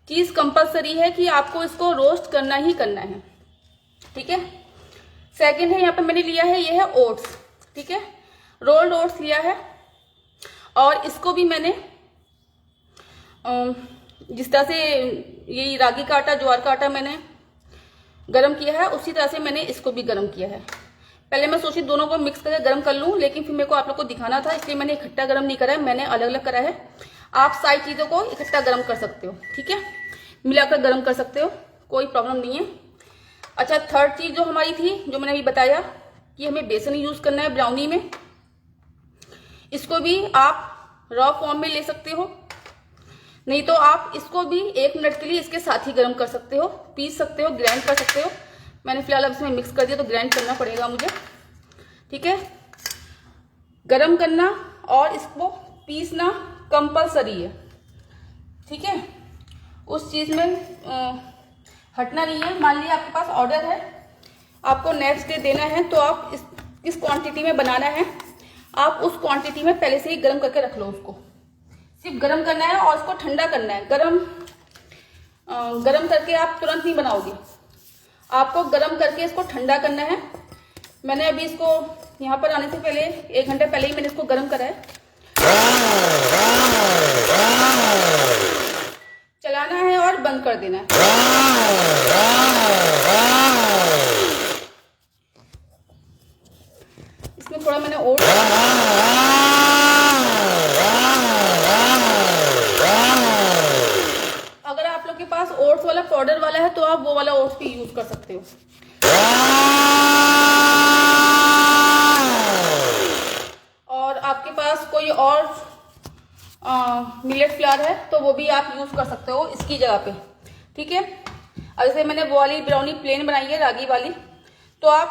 चीज कंपलसरी है कि आपको इसको रोस्ट करना ही करना है, ठीक है। सेकंड है, यहाँ पे मैंने लिया है, ये है ओट्स, ठीक है, रोल्ड ओट्स लिया है। और इसको भी मैंने जिस तरह से ये रागी का आटा ज्वार का आटा मैंने गरम किया है, उसी तरह से मैंने इसको भी गरम किया है। पहले मैं सोची दोनों को मिक्स करके गरम कर लूं, लेकिन फिर मेरे को आप लोग को दिखाना था, इसलिए मैंने इकट्ठा गरम नहीं करा है, मैंने अलग अलग करा है। आप सारी चीजों को इकट्ठा गरम कर सकते हो, ठीक है, मिलाकर गरम कर सकते हो, कोई प्रॉब्लम नहीं है। अच्छा, थर्ड चीज जो हमारी थी, जो मैंने अभी बताया कि हमें बेसन यूज करना है ब्राउनी में। इसको भी आप रॉ फॉर्म में ले सकते हो, नहीं तो आप इसको भी 1 मिनट के लिए इसके साथ ही गर्म कर सकते हो, पीस सकते हो, ग्राइंड कर सकते हो। मैंने फिलहाल अब इसमें मिक्स कर दिया तो ग्राइंड करना पड़ेगा मुझे, ठीक है। गरम करना और इसको पीसना कंपलसरी है, ठीक है। उस चीज में हटना नहीं है। मान लिया आपके पास ऑर्डर है, आपको नेक्स्ट डे देना है, तो आप इस क्वांटिटी में बनाना है, आप उस क्वांटिटी में पहले से ही गर्म करके रख लो। उसको सिर्फ गरम करना है और उसको ठंडा करना है। गरम करके आप तुरंत नहीं बनाओगे, आपको गरम करके इसको ठंडा करना है। मैंने अभी इसको यहाँ पर आने से पहले 1 घंटे पहले ही मैंने इसको गरम करा है। चलाना है और बंद कर देना है। इसमें थोड़ा मैंने ओट्स पाउडर वाला है तो आप वो वाला ओट्स भी यूज कर सकते हो। और आपके पास कोई और मिलेट फ्लावर है तो वो भी आप यूज कर सकते हो इसकी जगह पे, ठीक है। अब जैसे मैंने वो वाली ब्राउनी प्लेन बनाई है रागी वाली, तो आप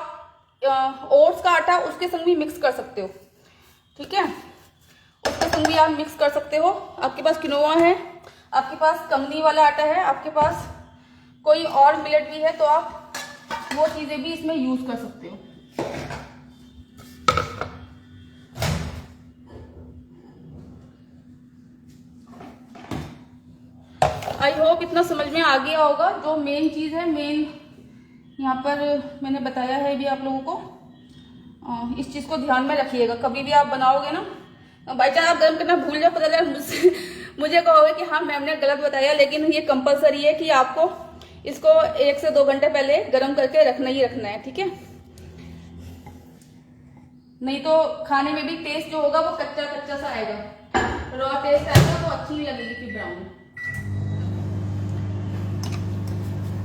ओट्स का आटा उसके संग भी मिक्स कर सकते हो, ठीक है। उसके संग भी आप मिक्स कर सकते हो। आपके पास किनोआ है, आपके पास कंगनी वाला आटा है, आपके पास कोई और मिलेट भी है तो आप वो चीज़ें भी इसमें यूज कर सकते हो। आई होप इतना समझ में आ गया होगा। जो मेन चीज़ है, मेन यहाँ पर मैंने बताया है भी आप लोगों को, इस चीज़ को ध्यान में रखिएगा। कभी भी आप बनाओगे ना, बाई चांस आप गर्म करना भूल जाओ, पता चला मुझे कहोगे कि हाँ मैम ने गलत बताया, लेकिन ये कंपलसरी है कि आपको इसको 1 से 2 घंटे पहले गर्म करके रखना ही रखना है, ठीक है। नहीं तो खाने में भी टेस्ट जो होगा वो कच्चा कच्चा सा आएगा, रॉ टेस्ट आएगा, तो अच्छी नहीं लगेगी फिर ब्राउनी।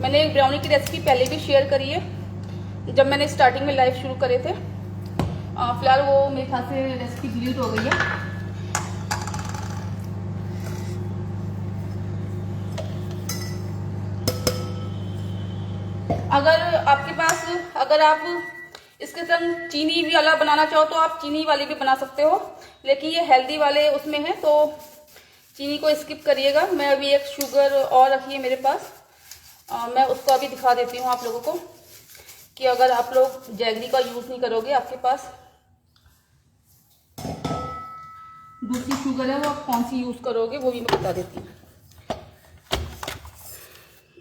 मैंने एक ब्राउनी की रेसिपी पहले भी शेयर करी है जब मैंने स्टार्टिंग में लाइव शुरू करे थे। फिलहाल वो मेरे ख्याल से रेसिपी डिलीट हो गई है। अगर आप इसके संग चीनी भी वाला बनाना चाहो तो आप चीनी वाली भी बना सकते हो, लेकिन ये हेल्दी वाले उसमें है तो चीनी को स्किप करिएगा। मैं अभी एक शुगर और रखी है मेरे पास, मैं उसको अभी दिखा देती हूँ आप लोगों को कि अगर आप लोग जैगरी का यूज़ नहीं करोगे, आपके पास दूसरी शुगर है, वो आप कौन सी यूज़ करोगे वो भी मैं बता देती हूँ।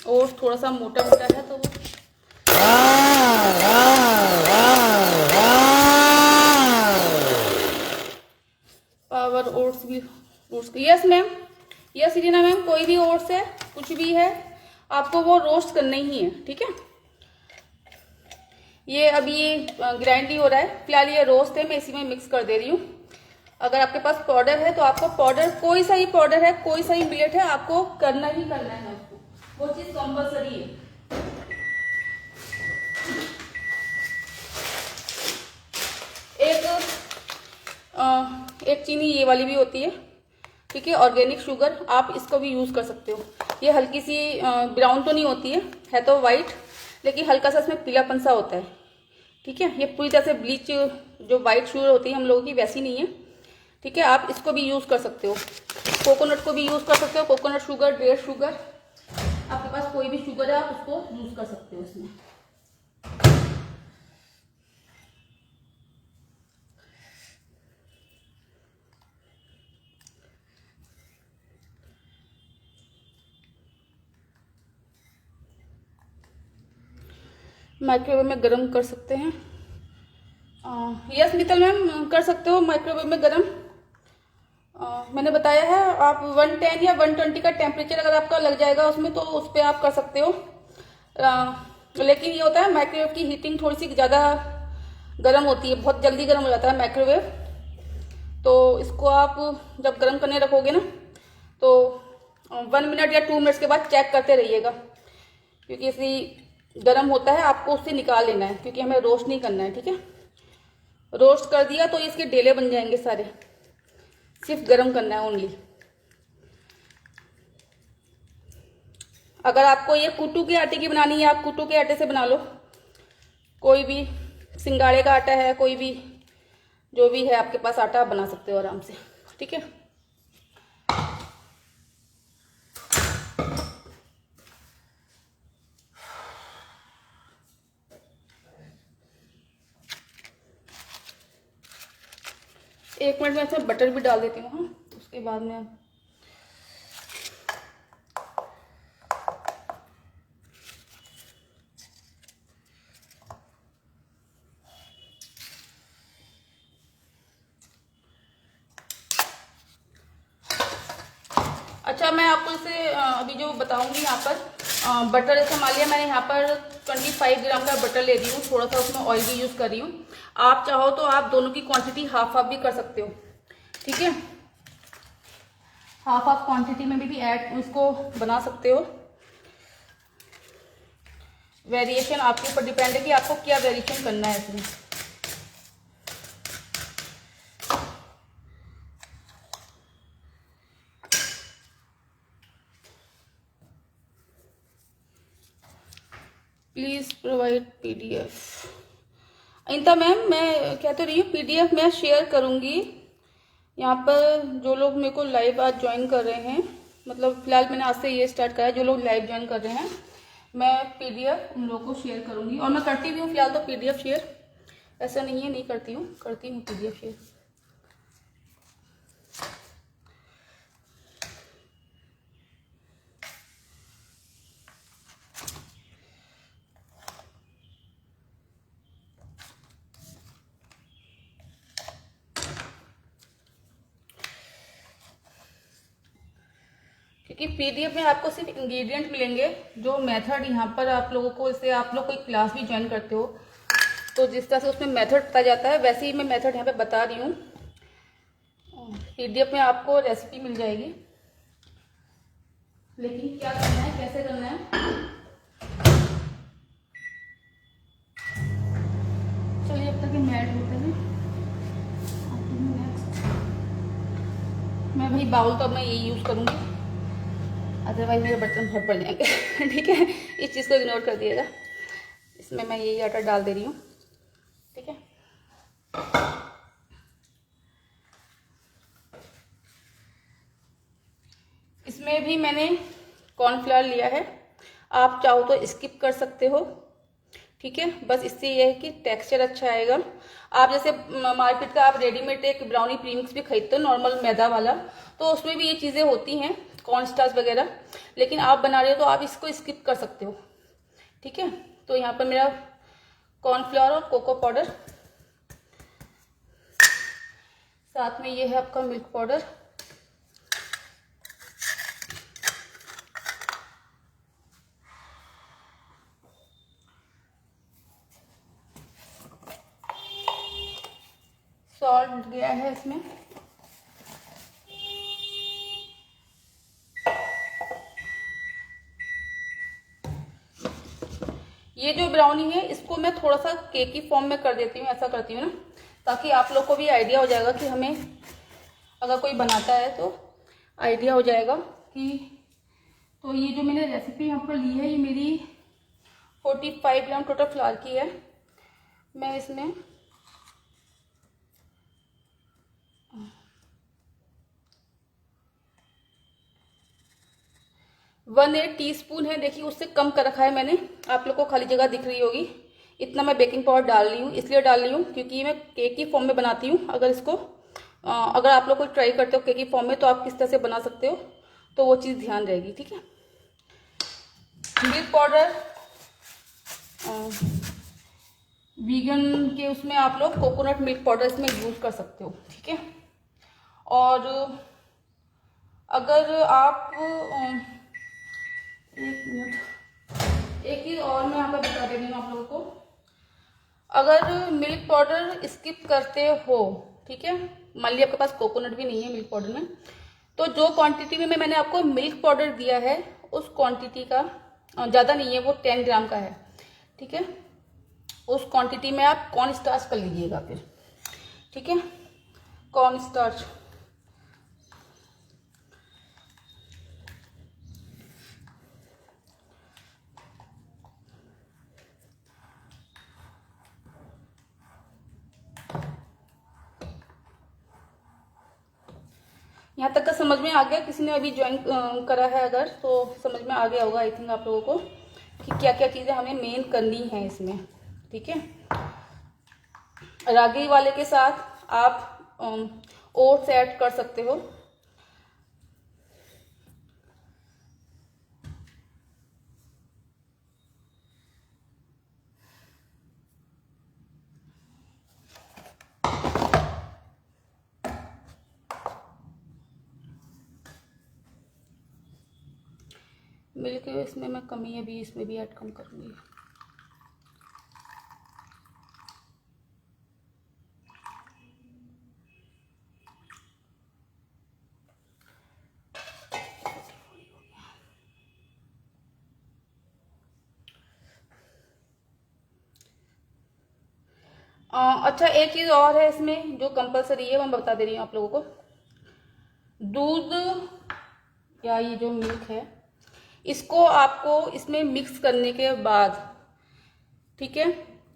और थोड़ा सा मोटा मोटा है तो पावर ओट्स भी, oats, yes ma'am, yes Irina ma'am, कोई भी ओट्स है, कुछ भी है, आपको वो रोस्ट करना ही है, ठीक है। ये अभी ये ग्राइंड ही हो रहा है, फिलहाल ये रोस्ट है, मैं इसी में मिक्स कर दे रही हूँ। अगर आपके पास पाउडर है तो आपको पाउडर, कोई सा ही पाउडर है, कोई सा ही मिलेट है, आपको करना ही करना है उसको, वो चीज़ कंपल्सरी है। एक चीनी ये वाली भी होती है, ठीक है, ऑर्गेनिक शुगर, आप इसको भी यूज़ कर सकते हो। ये हल्की सी ब्राउन तो नहीं होती है तो वाइट, लेकिन हल्का सा इसमें पीलापन सा होता है, ठीक है। ये पूरी तरह से ब्लीच जो वाइट शुगर होती है हम लोगों की वैसी नहीं है, ठीक है। आप इसको भी यूज़ कर सकते हो, कोकोनट को भी यूज़ कर सकते हो, कोकोनट शुगर, डेट शुगर, आपके पास कोई भी शुगर है आप उसको यूज़ कर सकते हो इसमें। माइक्रोवेव में गरम कर सकते हैं, यस मित्तल मैम कर सकते हो माइक्रोवेव में गरम। मैंने बताया है आप 110 या 120 का टेम्परेचर अगर आपका लग जाएगा उसमें तो उस पर आप कर सकते हो। लेकिन ये होता है माइक्रोवेव की हीटिंग थोड़ी सी ज़्यादा गर्म होती है, बहुत जल्दी गर्म हो जाता है माइक्रोवेव, तो इसको आप जब गर्म करने रखोगे ना तो 1 मिनट या 2 मिनट्स के बाद चेक करते रहिएगा, क्योंकि इसी गर्म होता है, आपको उससे निकाल लेना है, क्योंकि हमें रोस्ट नहीं करना है, ठीक है। रोस्ट कर दिया तो इसके डेले बन जाएंगे सारे, सिर्फ गरम करना है ओनली। अगर आपको ये कुट्टू के आटे की बनानी है, आप कुट्टू के आटे से बना लो, कोई भी सिंगाड़े का आटा है, कोई भी जो भी है आपके पास आटा, आप बना सकते हो आराम से, ठीक है। एक मिनट में इसमें बटर भी डाल देती हूँ, हाँ, उसके बाद में अच्छा, मैं आपको इसे अभी जो बताऊंगी यहाँ पर बटर जैसे मान लिया मैंने यहाँ पर 25 ग्राम का बटर ले रही हूँ, थोड़ा सा उसमें ऑयल भी यूज़ कर रही हूँ। आप चाहो तो आप दोनों की क्वांटिटी हाफ हाफ भी कर सकते हो, ठीक है। हाफ हाफ क्वांटिटी में भी ऐड उसको बना सकते हो। वेरिएशन आपके ऊपर डिपेंड है कि आपको क्या वेरिएशन करना है इसमें। Please provide PDF. Anita ma'am, मैं कह तो रही हूँ पीडीएफ मैं शेयर करूँगी। यहाँ पर जो लोग मेरे को लाइव आज ज्वाइन कर रहे हैं, मतलब फिलहाल मैंने आज से ये स्टार्ट करा है, जो लोग लाइव ज्वाइन कर रहे हैं मैं पीडीएफ उन लोगों को शेयर करूँगी। और मैं करती भी हूँ फिलहाल तो पीडीएफ शेयर, ऐसा नहीं है नहीं करती हूँ, करती हूँ पीडीएफ शेयर। क्योंकि पीडीएफ में आपको सिर्फ इंग्रेडिएंट मिलेंगे, जो मेथड यहाँ पर आप लोगों को, इससे आप लोग कोई क्लास भी ज्वाइन करते हो तो जिस तरह से उसमें मेथड बताया जाता है वैसे ही मैं मेथड यहाँ पे बता रही हूँ। पीडीएफ में आपको रेसिपी मिल जाएगी, लेकिन क्या करना है, कैसे करना है, चलिए अब तक ये मैट होते हैं। मैं भाई बाउल तो अब मैं यही यूज़ करूँगी, अदरवाइज मेरे बर्तन बहुत पड़ जाएंगे ठीक है, इस चीज़ को इग्नोर कर दिएगा। इसमें मैं यही आटा डाल दे रही हूँ, ठीक है। इसमें भी मैंने कॉर्नफ्लावर लिया है, आप चाहो तो स्किप कर सकते हो, ठीक है। बस इससे ये है कि टेक्सचर अच्छा आएगा। आप जैसे मार्केट का आप रेडीमेड एक ब्राउनी प्रीमिक्स भी खरीदते हो नॉर्मल मैदा वाला, तो उसमें भी ये चीज़ें होती हैं, कॉर्न स्टार्च वगैरह, लेकिन आप बना रहे हो तो आप इसको स्किप कर सकते हो, ठीक है। तो यहाँ पर मेरा कॉर्नफ्लावर और कोको पाउडर, साथ में ये है आपका मिल्क पाउडर, सॉल्ट गया है इसमें, ये जो ब्राउनी है इसको मैं थोड़ा सा केक की फॉर्म में कर देती हूँ, ऐसा करती हूँ ना, ताकि आप लोग को भी आइडिया हो जाएगा कि हमें अगर कोई बनाता है तो आइडिया हो जाएगा कि। तो ये जो मैंने रेसिपी यहाँ पर ली है ये मेरी 45 ग्राम टोटल फ्लावर की है। मैं इसमें वन 8 टीस्पून है, देखिए उससे कम कर रखा है मैंने, आप लोग को खाली जगह दिख रही होगी। इतना मैं बेकिंग पाउडर डाल रही हूँ, इसलिए डाल रही हूँ क्योंकि मैं केक की फॉर्म में बनाती हूँ। अगर इसको अगर आप लोग को ट्राई करते हो केक की फॉर्म में तो आप किस तरह से बना सकते हो, तो वो चीज़ ध्यान रहेगी, ठीक है। मिल्क पाउडर वीगन के उसमें आप लोग कोकोनट मिल्क पाउडर इसमें यूज़ कर सकते हो, ठीक है। और अगर आप एक मिनट, एक चीज़ और मैं यहाँ पर बता दे रही हूँ आप लोगों को, अगर मिल्क पाउडर स्किप करते हो, ठीक है, मान लिया आपके पास कोकोनट भी नहीं है मिल्क पाउडर में, तो जो क्वांटिटी में मैंने आपको मिल्क पाउडर दिया है उस क्वांटिटी का ज़्यादा नहीं है, वो 10 ग्राम का है, ठीक है। उस क्वांटिटी में आप कॉर्न स्टार्च कर लीजिएगा फिर, ठीक है। कॉर्न स्टार्च यहाँ तक का समझ में आ गया? किसी ने अभी ज्वाइन करा है अगर तो समझ में आ गया होगा आई थिंक आप लोगों को कि क्या क्या चीज़ें हमें मेन करनी है इसमें, ठीक है। रागी वाले के साथ आप ओट्स ऐड कर सकते हो। मिल्क इसमें मैं कमी अभी इसमें भी ऐड कम करूँगी। अच्छा, एक चीज़ और है इसमें जो कंपलसरी है, मैं बता दे रही हूँ आप लोगों को। दूध या ये जो मिल्क है, इसको आपको इसमें मिक्स करने के बाद, ठीक है,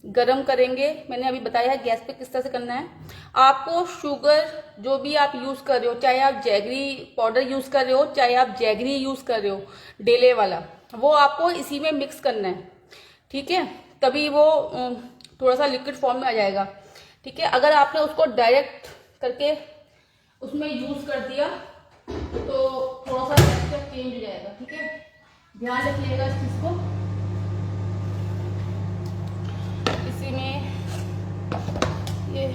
गरम करेंगे। मैंने अभी बताया है गैस पे किस तरह से करना है। आपको शुगर जो भी आप यूज़ कर रहे हो, चाहे आप जैगरी पाउडर यूज़ कर रहे हो, चाहे आप जैगरी यूज़ कर रहे हो डेले वाला, वो आपको इसी में मिक्स करना है, ठीक है। तभी वो थोड़ा सा लिक्विड फॉर्म में आ जाएगा, ठीक है। अगर आपने उसको डायरेक्ट करके उसमें यूज़ कर दिया तो थोड़ा सा टेक्सचर चेंज हो जाएगा, ठीक है। ध्यान रखिएगा इस चीज़ को। इसी में ये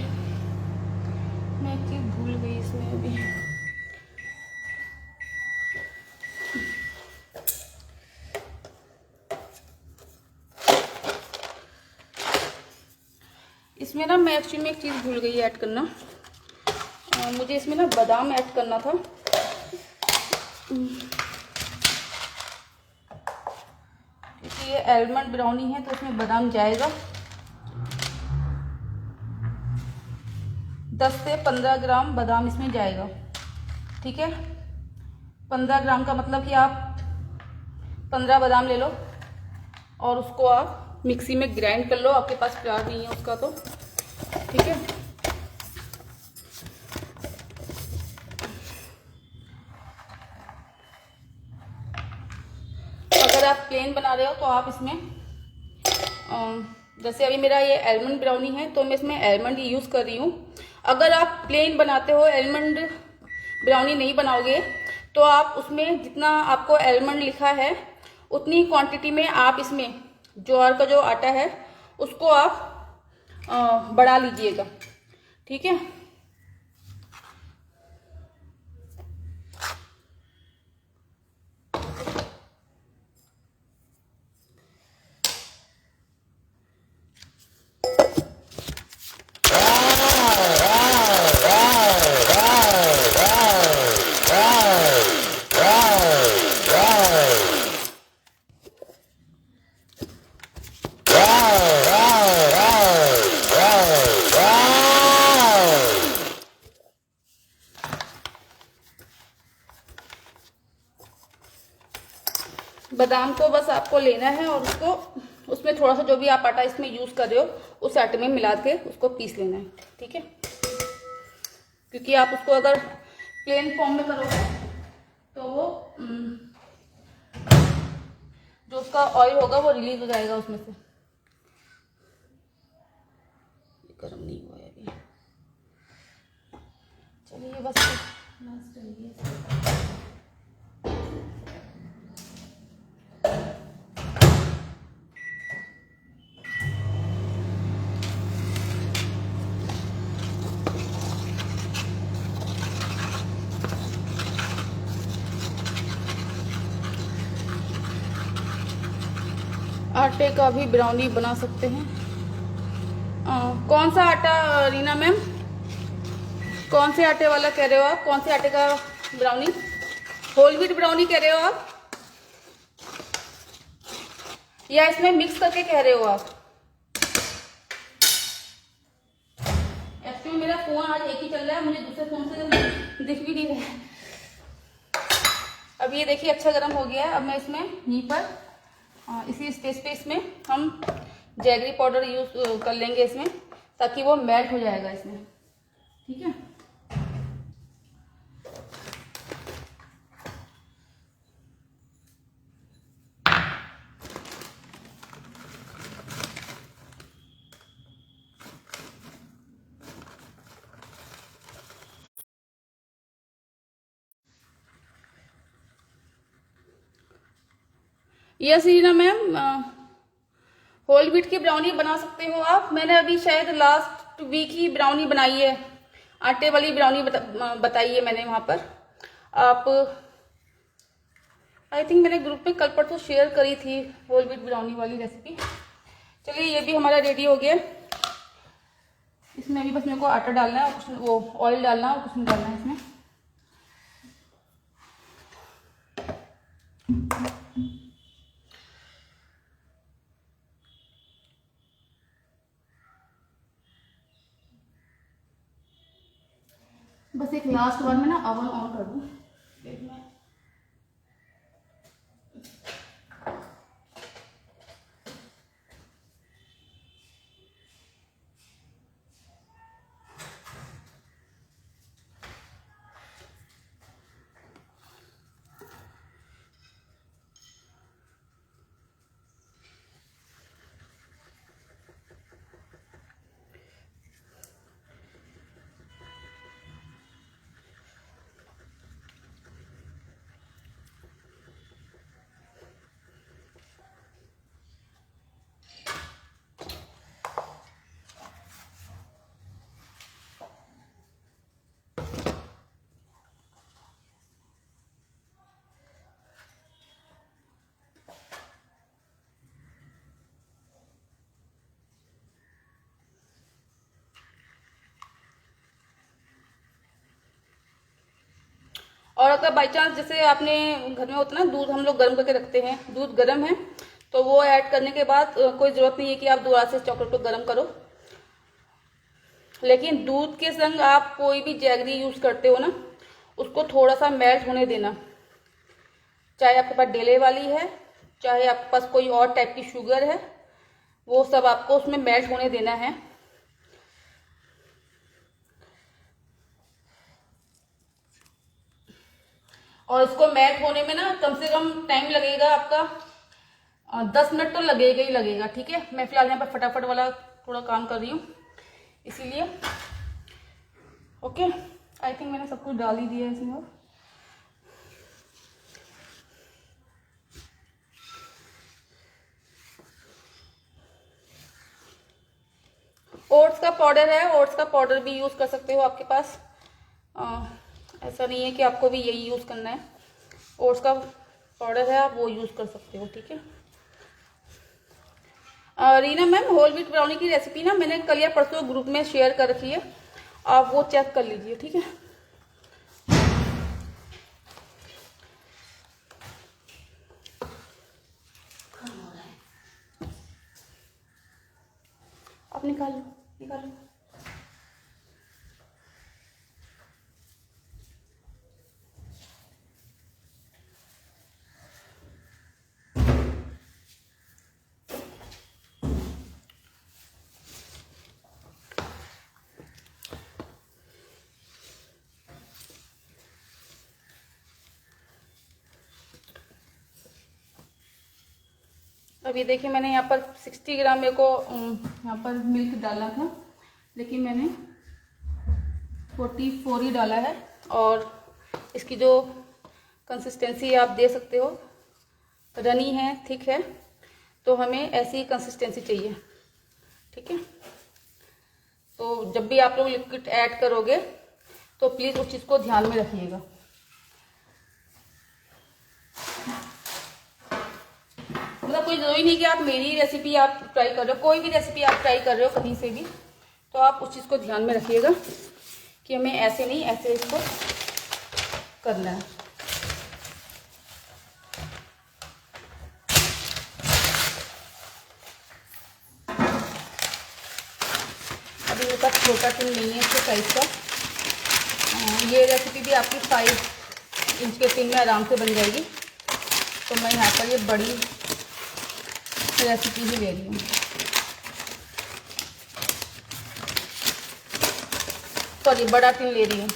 मैं एक चीज़ भूल गई इसमें अभी। इसमें ना मैं एक्चुअली में एक चीज़ भूल गई ऐड करना। मुझे इसमें ना बादाम ऐड करना था। क्योंकि ये आलमंड ब्राउनी है तो इसमें बादाम जाएगा। 10 से 15 ग्राम बादाम इसमें जाएगा, ठीक है। 15 ग्राम का मतलब कि आप 15 बादाम ले लो और उसको आप मिक्सी में ग्राइंड कर लो। आपके पास प्यार नहीं है उसका तो, ठीक है। अगर आप प्लेन बना रहे हो तो आप इसमें जैसे अभी मेरा ये आलमंड ब्राउनी है तो मैं इसमें आलमंड यूज़ कर रही हूँ। अगर आप प्लेन बनाते हो, आलमंड ब्राउनी नहीं बनाओगे, तो आप उसमें जितना आपको आलमंड लिखा है उतनी क्वांटिटी में आप इसमें ज्वार का जो आटा है उसको आप बढ़ा लीजिएगा, ठीक है। बादाम को बस आपको लेना है और उसको उसमें थोड़ा सा जो भी आप आटा इसमें यूज़ कर रहे हो उस आटे में मिला के उसको पीस लेना है, ठीक है। क्योंकि आप उसको अगर प्लेन फॉर्म में करोगे तो वो जो उसका ऑयल होगा वो रिलीज हो जाएगा उसमें से। गर्म नहीं हुआ है अभी, चलिए बस लास्ट है। आटे का भी ब्राउनी बना सकते हैं। कौन सा आटा रीना मैम, कौन से आटे वाला कह रहे हो आप? कौन से आटे का ब्राउनी? होल व्हीट ब्राउनी कह रहे हो आप या इसमें मिक्स करके कह रहे हो आप? एक्चुअली मेरा फोन आज एक ही चल रहा है, मुझे दूसरे फोन से दिख भी नहीं रहा है। अब ये देखिए अच्छा गर्म हो गया है। अब मैं इसमें यहीं पर इसी स्टेज पे इसमें हम जैगरी पाउडर यूज कर लेंगे इसमें, ताकि वो मेल्ट हो जाएगा इसमें, ठीक है। Yes Reena ma'am, whole wheat की ब्राउनी बना सकते हो आप। मैंने अभी शायद लास्ट वीक ही ब्राउनी बनाई है, आटे वाली ब्राउनी बताई है मैंने वहाँ पर। आप आई थिंक मैंने ग्रुप में कल परसों शेयर करी थी होल व्हीट ब्राउनी वाली रेसिपी। चलिए ये भी हमारा रेडी हो गया। इसमें अभी बस मेरे को आटा डालना है और कुछ वो ऑयल डालना है और कुछ नहीं डालना है इसमें। बस एक लास्ट बार में ना ओवन ऑन कर दूँ प्लेट में। और अगर बाई चांस जैसे आपने घर में होता ना दूध हम लोग गर्म करके रखते हैं, दूध गर्म है तो वो ऐड करने के बाद कोई ज़रूरत नहीं है कि आप दोबारा से चॉकलेट को गर्म करो। लेकिन दूध के संग आप कोई भी जैगरी यूज़ करते हो ना, उसको थोड़ा सा मेल्ट होने देना। चाहे आपके पास डेले वाली है, चाहे आपके पास कोई और टाइप की शुगर है, वो सब आपको उसमें मेल्ट होने देना है। और इसको मेल्ट होने में ना कम से कम टाइम लगेगा आपका 10 मिनट तो लगेगा ही लगेगा। ठीक है, मैं फिलहाल यहाँ पर फटाफट वाला थोड़ा काम कर रही हूँ इसीलिए। ओके, आई थिंक मैंने सब कुछ डाल ही दिया है इसमें। ओट्स का पाउडर है, ओट्स का पाउडर भी यूज़ कर सकते हो आपके पास। ऐसा नहीं है कि आपको भी यही यूज़ करना है। ओट्स का पाउडर है, आप वो यूज़ कर सकते हो। ठीक है, Reena ma'am whole wheat brownie की रेसिपी ना मैंने कल या परसों ग्रुप में शेयर कर रखी है, आप वो चेक कर लीजिए। ठीक है, आप निकाल लो, निकाल लो। अब ये देखिए, मैंने यहाँ पर 60 ग्राम मेरे को यहाँ पर मिल्क डाला था, लेकिन मैंने 44 ही डाला है। और इसकी जो कंसिस्टेंसी आप दे सकते हो, रनी है, थिक है, तो हमें ऐसी ही कंसिस्टेंसी चाहिए। ठीक है, तो जब भी आप लोग लिक्विड ऐड करोगे तो प्लीज़ उस चीज़ को ध्यान में रखिएगा। मतलब कोई ज़रूरी नहीं कि आप मेरी रेसिपी आप ट्राई कर रहे हो, कोई भी रेसिपी आप ट्राई कर रहे हो कहीं से भी, तो आप उस चीज़ को ध्यान में रखिएगा कि हमें ऐसे नहीं, ऐसे इसको करना है। अभी मेरे पास छोटा टिन नहीं है इसके साइज का। ये रेसिपी भी आपकी 5 इंच के टिन में आराम से बन जाएगी, तो मैं यहाँ पर ये बड़ी रेसिपी ही ले रही हूँ। सॉरी, बड़ा टिन ले रही हूँ।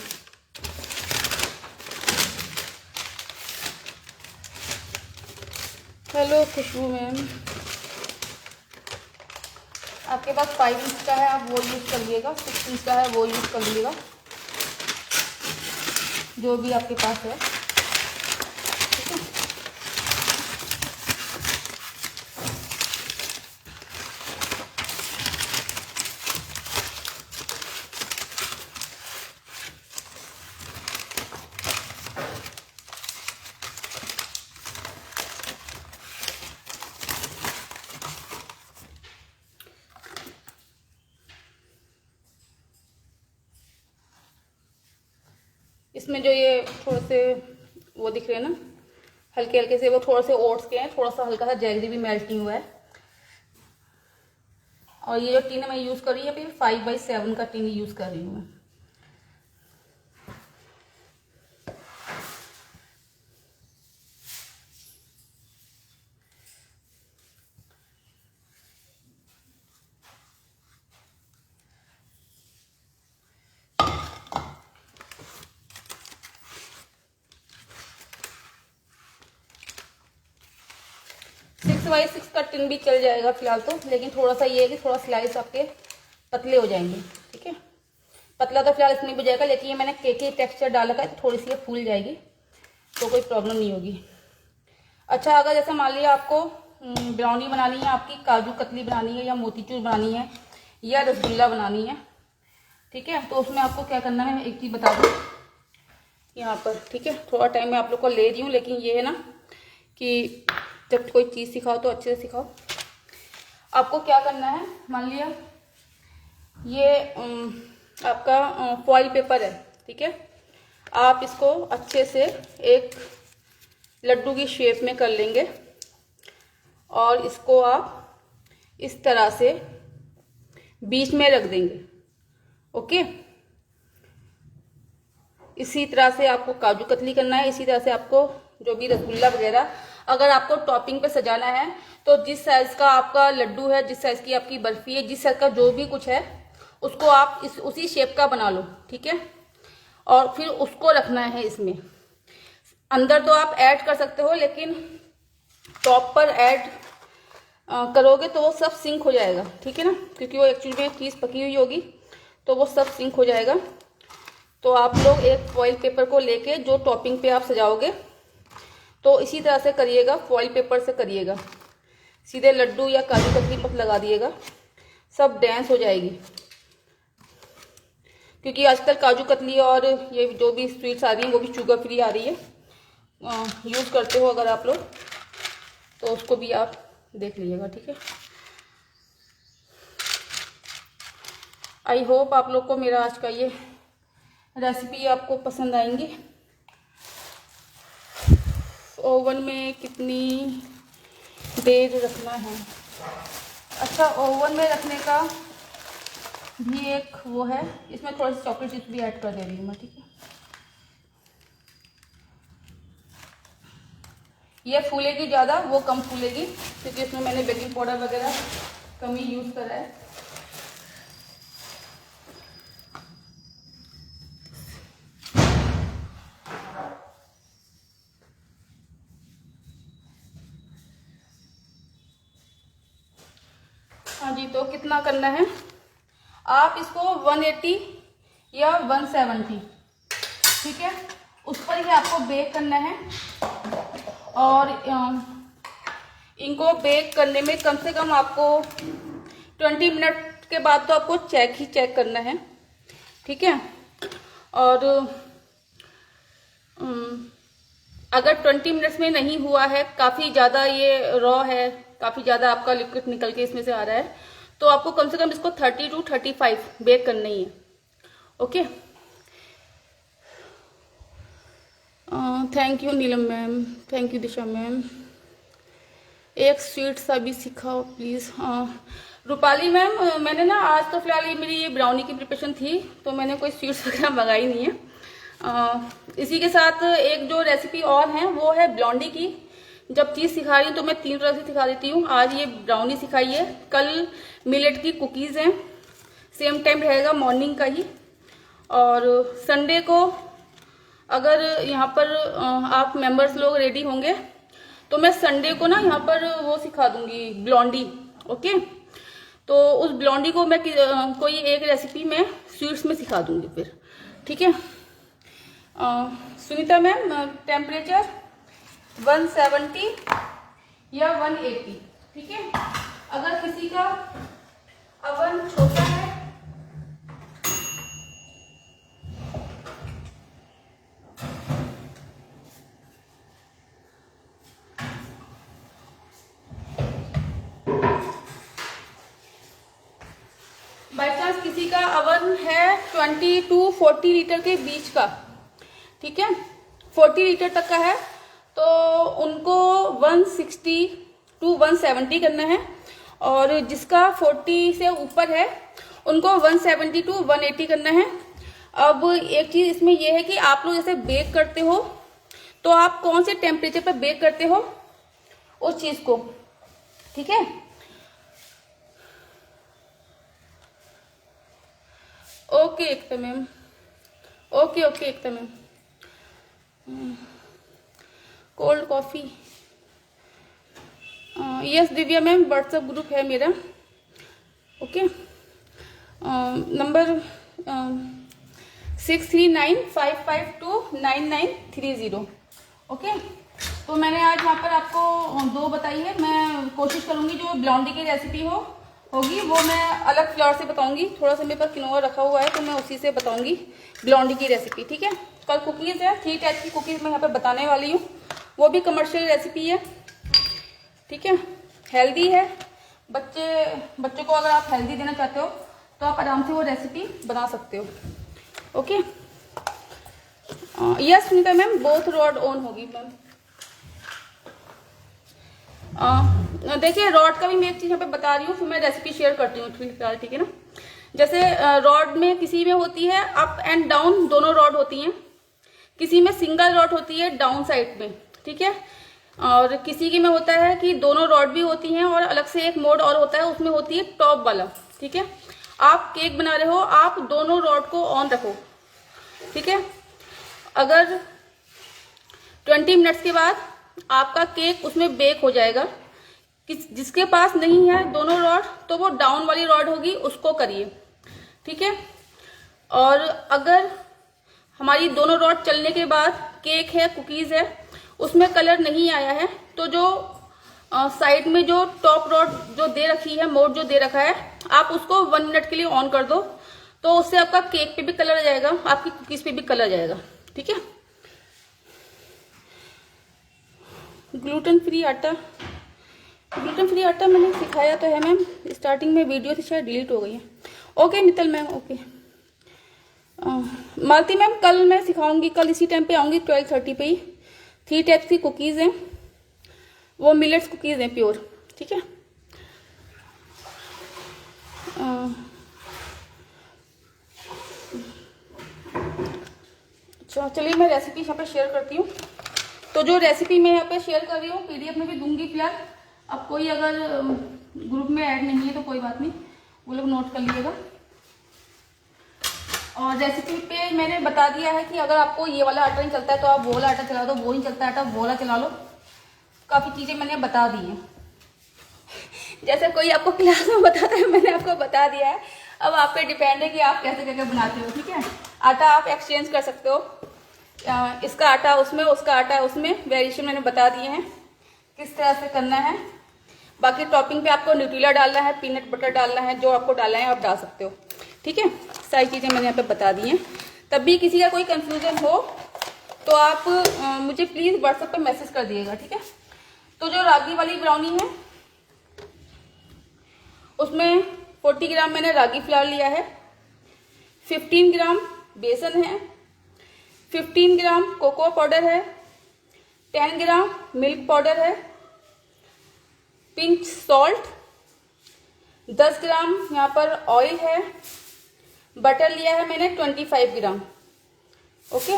हेलो खुशबू मैम, आपके पास 5 इंच का है, आप वो यूज़ कर लीजिएगा। 6 इंच का है, वो यूज़ कर लीजिएगा, जो भी आपके पास है। ठीक है, इसमें जो ये थोड़े से वो दिख रहे हैं ना, हल्के हल्के से, वो थोड़े से ओट्स के हैं, थोड़ा सा हल्का सा जैगरी भी मेल्टिंग हुआ है। और ये जो टिन मैं यूज़ कर रही है, अभी 5x7 का टिन यूज़ कर रही हूँ मैं। 6x6 का टिन भी चल जाएगा फिलहाल तो, लेकिन थोड़ा सा ये है कि थोड़ा स्लाइस आपके पतले हो जाएंगे। ठीक है, पतला तो फिलहाल इसमें भी जाएगा, लेकिन ये मैंने केक टेक्सचर डाला है तो थोड़ी सी ये फूल जाएगी, तो कोई प्रॉब्लम नहीं होगी। अच्छा, अगर जैसे मान लिया आपको ब्राउनी बनानी है, आपकी काजू कतली बनानी है, या मोतीचूर बनानी है, या रसगुल्ला बनानी है, ठीक है, तो उसमें आपको क्या करना है, एक चीज़ बता दूँ यहाँ पर। ठीक है, थोड़ा टाइम मैं आप लोग को ले रही हूँ, लेकिन ये है ना कि जब कोई चीज़ सिखाओ तो अच्छे से सिखाओ। आपको क्या करना है, मान लिया ये आपका फॉइल पेपर है, ठीक है, आप इसको अच्छे से एक लड्डू की शेप में कर लेंगे और इसको आप इस तरह से बीच में रख देंगे। ओके, इसी तरह से आपको काजू कतली करना है, इसी तरह से आपको जो भी रसगुल्ला वगैरह, अगर आपको टॉपिंग पे सजाना है तो जिस साइज का आपका लड्डू है, जिस साइज की आपकी बर्फी है, जिस साइज का जो भी कुछ है, उसको आप उसी शेप का बना लो। ठीक है, और फिर उसको रखना है इसमें। अंदर तो आप ऐड कर सकते हो, लेकिन टॉप पर ऐड करोगे तो वो सब सिंक हो जाएगा। ठीक है ना, क्योंकि वो एक्चुअली में चीज़ पकी हुई होगी, तो वो सब सिंक हो जाएगा। तो आप लोग एक फॉइल पेपर को लेके जो टॉपिंग पे आप सजाओगे, तो इसी तरह से करिएगा, फॉइल पेपर से करिएगा, सीधे लड्डू या काजू कतली मत लगा दिएगा, सब डांस हो जाएगी। क्योंकि आजकल काजू कतली और ये जो भी स्वीट्स आ रही हैं वो भी शुगर फ्री आ रही है। यूज़ करते हो अगर आप लोग, तो उसको भी आप देख लीजिएगा। ठीक है, आई होप आप लोग को मेरा आज का ये रेसिपी आपको पसंद आएंगी। ओवन में कितनी देर रखना है? अच्छा, ओवन में रखने का भी एक वो है, इसमें थोड़ी सी चॉकलेट चिप्स भी ऐड कर दे रही हूँ मैं। ठीक है, ये फूलेगी ज़्यादा, वो कम फूलेगी, क्योंकि इसमें मैंने बेकिंग पाउडर वगैरह कम ही यूज़ करा है। हाँ जी, तो कितना करना है, आप इसको 180 या 170, ठीक है, उस पर ही आपको बेक करना है। और इनको बेक करने में कम से कम आपको 20 मिनट के बाद तो आपको चेक करना है। ठीक है, और अगर 20 मिनट्स में नहीं हुआ है, काफ़ी ज़्यादा ये रॉ है, काफ़ी ज़्यादा आपका लिक्विड निकल के इसमें से आ रहा है, तो आपको कम से कम इसको 30 to 35 बेक करना ही है। Okay, thank you Neelam ma'am, thank you Disha ma'am. एक स्वीट सा भी सिखाओ प्लीज़। रूपाली मैम, मैंने ना आज तो फिलहाल ये मेरी ये ब्राउनी की प्रिपरेशन थी, तो मैंने कोई स्वीट्स वगैरह मंगाई नहीं है। इसी के साथ एक जो रेसिपी और है वो है ब्लॉन्डी की। जब चीज़ सिखा रही हूँ तो मैं 3 तरह से सिखा देती हूँ। आज ये ब्राउनी सिखाई है, कल मिलेट की कुकीज़ हैं, सेम टाइम रहेगा मॉर्निंग का ही। और संडे को अगर यहाँ पर आप मेंबर्स लोग रेडी होंगे तो मैं संडे को ना यहाँ पर वो सिखा दूंगी, ब्लॉन्डी। ओके, तो उस ब्लॉन्डी को मैं कोई एक रेसिपी में स्वीट्स में सिखा दूंगी फिर। ठीक है, सुनीता मैम, टेम्परेचर 170 या 180। ठीक है, अगर किसी का अवन छोटा है बाई चांस, किसी का अवन है 20 to 40 लीटर के बीच का, ठीक है, 40 लीटर तक का है, तो उनको 160 to 170 करना है। और जिसका 40 से ऊपर है उनको 170 to 180 करना है। अब एक चीज़ इसमें यह है कि आप लोग जैसे बेक करते हो तो आप कौन से टेम्परेचर पर बेक करते हो उस चीज़ को। ठीक है, okay Ekta ma'am, okay Ekta ma'am. Cold coffee yes Divya ma'am, WhatsApp group है मेरा। Okay, number 6395529930। ओके, तो मैंने आज यहाँ पर आपको 2 बताई है। मैं कोशिश करूँगी जो ब्लॉन्डी की रेसिपी होगी वो मैं अलग फ्लोर से बताऊँगी। थोड़ा सा मेरे पास किनोआ रखा हुआ है तो मैं उसी से बताऊँगी ब्लॉन्डी की रेसिपी। ठीक है, कल कुकीज़ है, 3 टाइप की कुकीज़ मैं यहाँ पर बताने वाली हूँ, वो भी कमर्शियल रेसिपी है। ठीक है, हेल्दी है। बच्चों को अगर आप हेल्दी देना चाहते हो तो आप आराम से वो रेसिपी बना सकते हो। Okay, yes Sunita ma'am, both rod on होगी मैम। देखिए रॉड का भी मैं एक चीज़ यहाँ पे बता रही हूँ, फिर मैं रेसिपी शेयर करती हूँ फिलहाल। ठीक है ना, जैसे रॉड में किसी में होती है अप एंड डाउन, दोनों रॉड होती हैं। किसी में सिंगल रॉड होती है डाउन साइड में। ठीक है, और किसी की में होता है कि दोनों रॉड भी होती हैं और अलग से एक मोड और होता है, उसमें होती है टॉप वाला। ठीक है, आप केक बना रहे हो, आप दोनों रॉड को ऑन रखो। ठीक है, अगर 20 मिनट्स के बाद आपका केक उसमें बेक हो जाएगा। जिसके पास नहीं है दोनों रॉड तो वो डाउन वाली रॉड होगी, उसको करिए। ठीक है, और अगर हमारी दोनों रॉड चलने के बाद केक है, कुकीज़ है, उसमें कलर नहीं आया है तो जो साइड में जो टॉप रॉड जो दे रखी है, मोड जो दे रखा है, आप उसको 1 मिनट के लिए ऑन कर दो, तो उससे आपका केक पे भी कलर आ जाएगा, आपकी कुकीज़ पे भी कलर आ जाएगा। ठीक है, ग्लूटेन फ्री आटा मैंने सिखाया तो है मैम, स्टार्टिंग में वीडियो थी, शायद डिलीट हो गई है। Okay Mittal ma'am, okay. Malti ma'am, कल मैं सिखाऊंगी, कल इसी टाइम पे आऊंगी 12:30 पे ही। 3 टाइप्स की कुकीज़ हैं, वो मिलेट्स कुकीज़ हैं प्योर। ठीक है, अच्छा चलिए मैं रेसिपी यहाँ पे शेयर करती हूँ। तो जो रेसिपी मैं यहाँ पे शेयर कर रही हूँ PDF में भी दूंगी फिलहाल। अब कोई अगर ग्रुप में ऐड नहीं है तो कोई बात नहीं, वो लोग नोट कर लीजिएगा। और रेसिपी पे मैंने बता दिया है कि अगर आपको ये वाला आटा नहीं चलता है तो आप वो वाला आटा चला दो, वो नहीं चलता आटा वो वाला चला लो। काफ़ी चीज़ें मैंने बता दी हैं, जैसे कोई आपको क्लास में बताता है मैंने आपको बता दिया है। अब आप पे डिपेंड है कि आप कैसे कैसे बनाते हो। ठीक है, आटा आप एक्सचेंज कर सकते हो, इसका आटा उसमें, उसका आटा उसमें, वेरिएशन मैंने बता दिए हैं किस तरह से करना है। बाकी टॉपिंग पे आपको न्यूट्रीला डालना है, पीनट बटर डालना है, जो आपको डालना है आप डाल सकते हो। ठीक है, सारी चीज़ें मैंने यहाँ पे बता दी हैं। तब भी किसी का कोई कंफ्यूजन हो तो आप मुझे प्लीज़ व्हाट्सएप पे मैसेज कर दिएगा। ठीक है, तो जो रागी वाली ब्राउनी है उसमें 40 ग्राम मैंने रागी फ्लावर लिया है, 15 ग्राम बेसन है, 15 ग्राम कोको पाउडर है, 10 ग्राम मिल्क पाउडर है, पिंच सॉल्ट, 10 ग्राम यहाँ पर ऑयल है, बटर लिया है मैंने 25 ग्राम। ओके,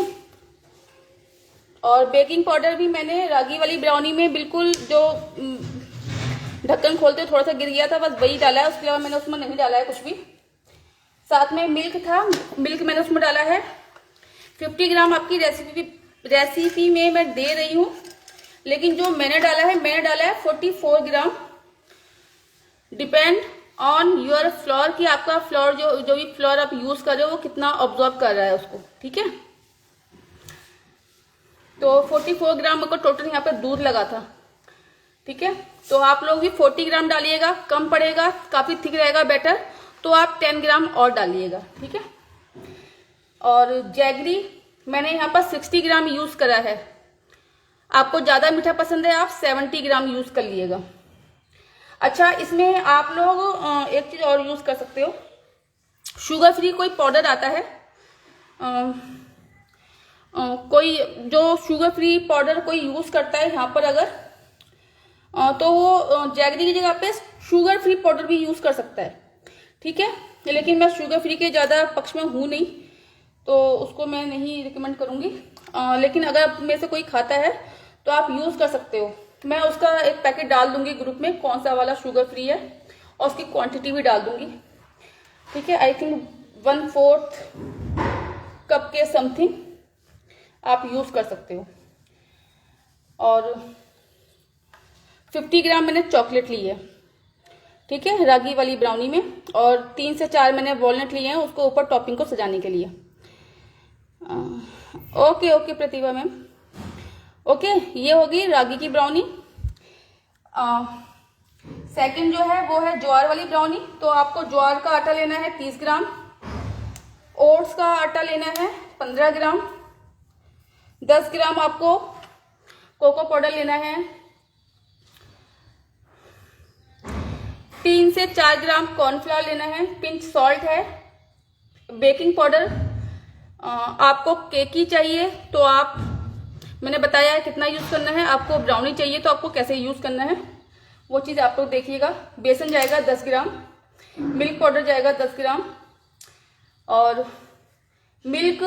और बेकिंग पाउडर भी मैंने रागी वाली ब्राउनी में बिल्कुल जो ढक्कन खोलते थोड़ा सा गिर गया था, बस वही डाला है, उसके अलावा मैंने उसमें नहीं डाला है कुछ भी। साथ में मिल्क था, मिल्क मैंने उसमें डाला है 50 ग्राम। आपकी रेसिपी में मैं दे रही हूँ, लेकिन जो मैंने डाला है 44 ग्राम। डिपेंड ऑन योर फ्लोर कि आपका फ्लोर जो भी फ्लोर आप यूज कर रहे हो वो कितना ऑब्जॉर्व कर रहा है उसको। ठीक है, तो 44 ग्राम को टोटल यहाँ पर दूध लगा था। ठीक है, तो आप लोग भी 40 ग्राम डालिएगा, कम पड़ेगा, काफी थिक रहेगा बैटर, तो आप 10 ग्राम और डालिएगा। ठीक है, और जैगरी मैंने यहाँ पर 60 ग्राम यूज करा है। आपको ज्यादा मीठा पसंद है आप 70 ग्राम यूज कर लीजिएगा। अच्छा, इसमें आप लोग एक चीज और यूज कर सकते हो, शुगर फ्री कोई पाउडर आता है, कोई जो शुगर फ्री पाउडर कोई यूज करता है यहाँ पर अगर, तो वो जैगरी की जगह पे शुगर फ्री पाउडर भी यूज कर सकता है। ठीक है, लेकिन मैं शुगर फ्री के ज्यादा पक्ष में हूँ नहीं, तो उसको मैं नहीं रिकमेंड करूंगी। लेकिन अगर में से कोई खाता है तो आप यूज कर सकते हो। मैं उसका एक पैकेट डाल दूंगी ग्रुप में, कौन सा वाला शुगर फ्री है, और उसकी क्वांटिटी भी डाल दूंगी। ठीक है, आई थिंक 1/4 कप के समथिंग आप यूज कर सकते हो। और 50 ग्राम मैंने चॉकलेट ली है, ठीक है, रागी वाली ब्राउनी में, और 3 से 4 मैंने वॉलनट लिए हैं उसको ऊपर टॉपिंग को सजाने के लिए। Okay okay Pratibha ma'am, okay, ये होगी रागी की ब्राउनी। सेकंड जो है वो है ज्वार वाली ब्राउनी। तो आपको ज्वार का आटा लेना है 30 ग्राम, ओट्स का आटा लेना है 15 ग्राम, 10 ग्राम आपको कोको पाउडर लेना है, 3 से 4 ग्राम कॉर्नफ्लावर लेना है, पिंच सॉल्ट है, बेकिंग पाउडर। आपको केकी चाहिए तो आप, मैंने बताया है कितना यूज करना है, आपको ब्राउनी चाहिए तो आपको कैसे यूज करना है वो चीज आप लोग देखिएगा। बेसन जाएगा 10 ग्राम, मिल्क पाउडर जाएगा 10 ग्राम, और मिल्क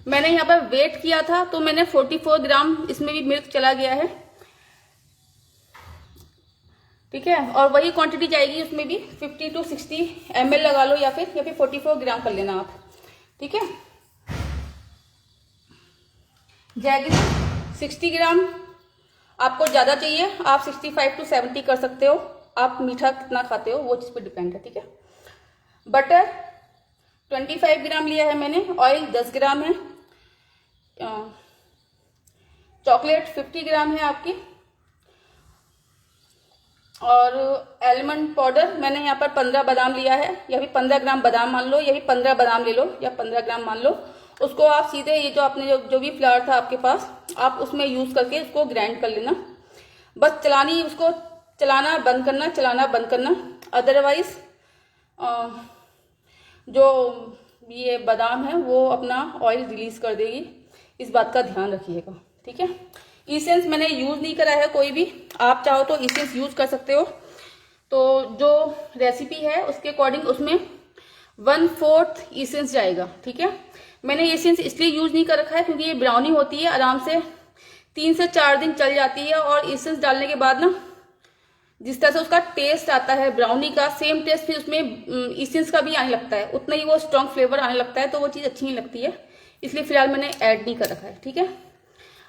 मैंने यहाँ पर वेट किया था तो मैंने 44 ग्राम इसमें भी मिल्क चला गया है, ठीक है, और वही क्वांटिटी जाएगी उसमें भी 50 to 60 ml लगा लो, या फिर 44 ग्राम कर लेना आप, ठीक है। जैगरी 60 ग्राम, आपको ज़्यादा चाहिए आप 65 to 70 कर सकते हो, आप मीठा कितना खाते हो वो चीज़ पे डिपेंड है, ठीक है। बटर 25 ग्राम लिया है मैंने, ऑयल 10 ग्राम है, चॉकलेट 50 ग्राम है आपकी, और आलमंड पाउडर मैंने यहाँ पर 15 बादाम लिया है, या फिर 15 ग्राम बादाम मान लो, या फिर 15 बादाम ले लो, या 15 ग्राम मान लो। उसको आप सीधे ये जो आपने जो भी फ्लावर था आपके पास, आप उसमें यूज करके उसको ग्राइंड कर लेना, बस चलानी, उसको चलाना बंद करना, चलाना बंद करना, अदरवाइज जो ये बादाम है वो अपना ऑयल रिलीज कर देगी, इस बात का ध्यान रखिएगा, ठीक है। इसेंस मैंने यूज नहीं करा है कोई भी, आप चाहो तो इसेंस यूज कर सकते हो। तो जो रेसिपी है उसके अकॉर्डिंग उसमें 1/4 इसेंस जाएगा, ठीक है। मैंने इसेंस इसलिए यूज नहीं कर रखा है क्योंकि ये ब्राउनी होती है, आराम से 3 से 4 दिन चल जाती है, और इसेंस डालने के बाद ना जिस तरह से उसका टेस्ट आता है ब्राउनी का, सेम टेस्ट फिर उसमें इसेंस का भी आने लगता है, उतना ही वो स्ट्रॉन्ग फ्लेवर आने लगता है, तो वो चीज़ अच्छी नहीं लगती है, इसलिए फिलहाल मैंने ऐड नहीं कर रखा है, ठीक है।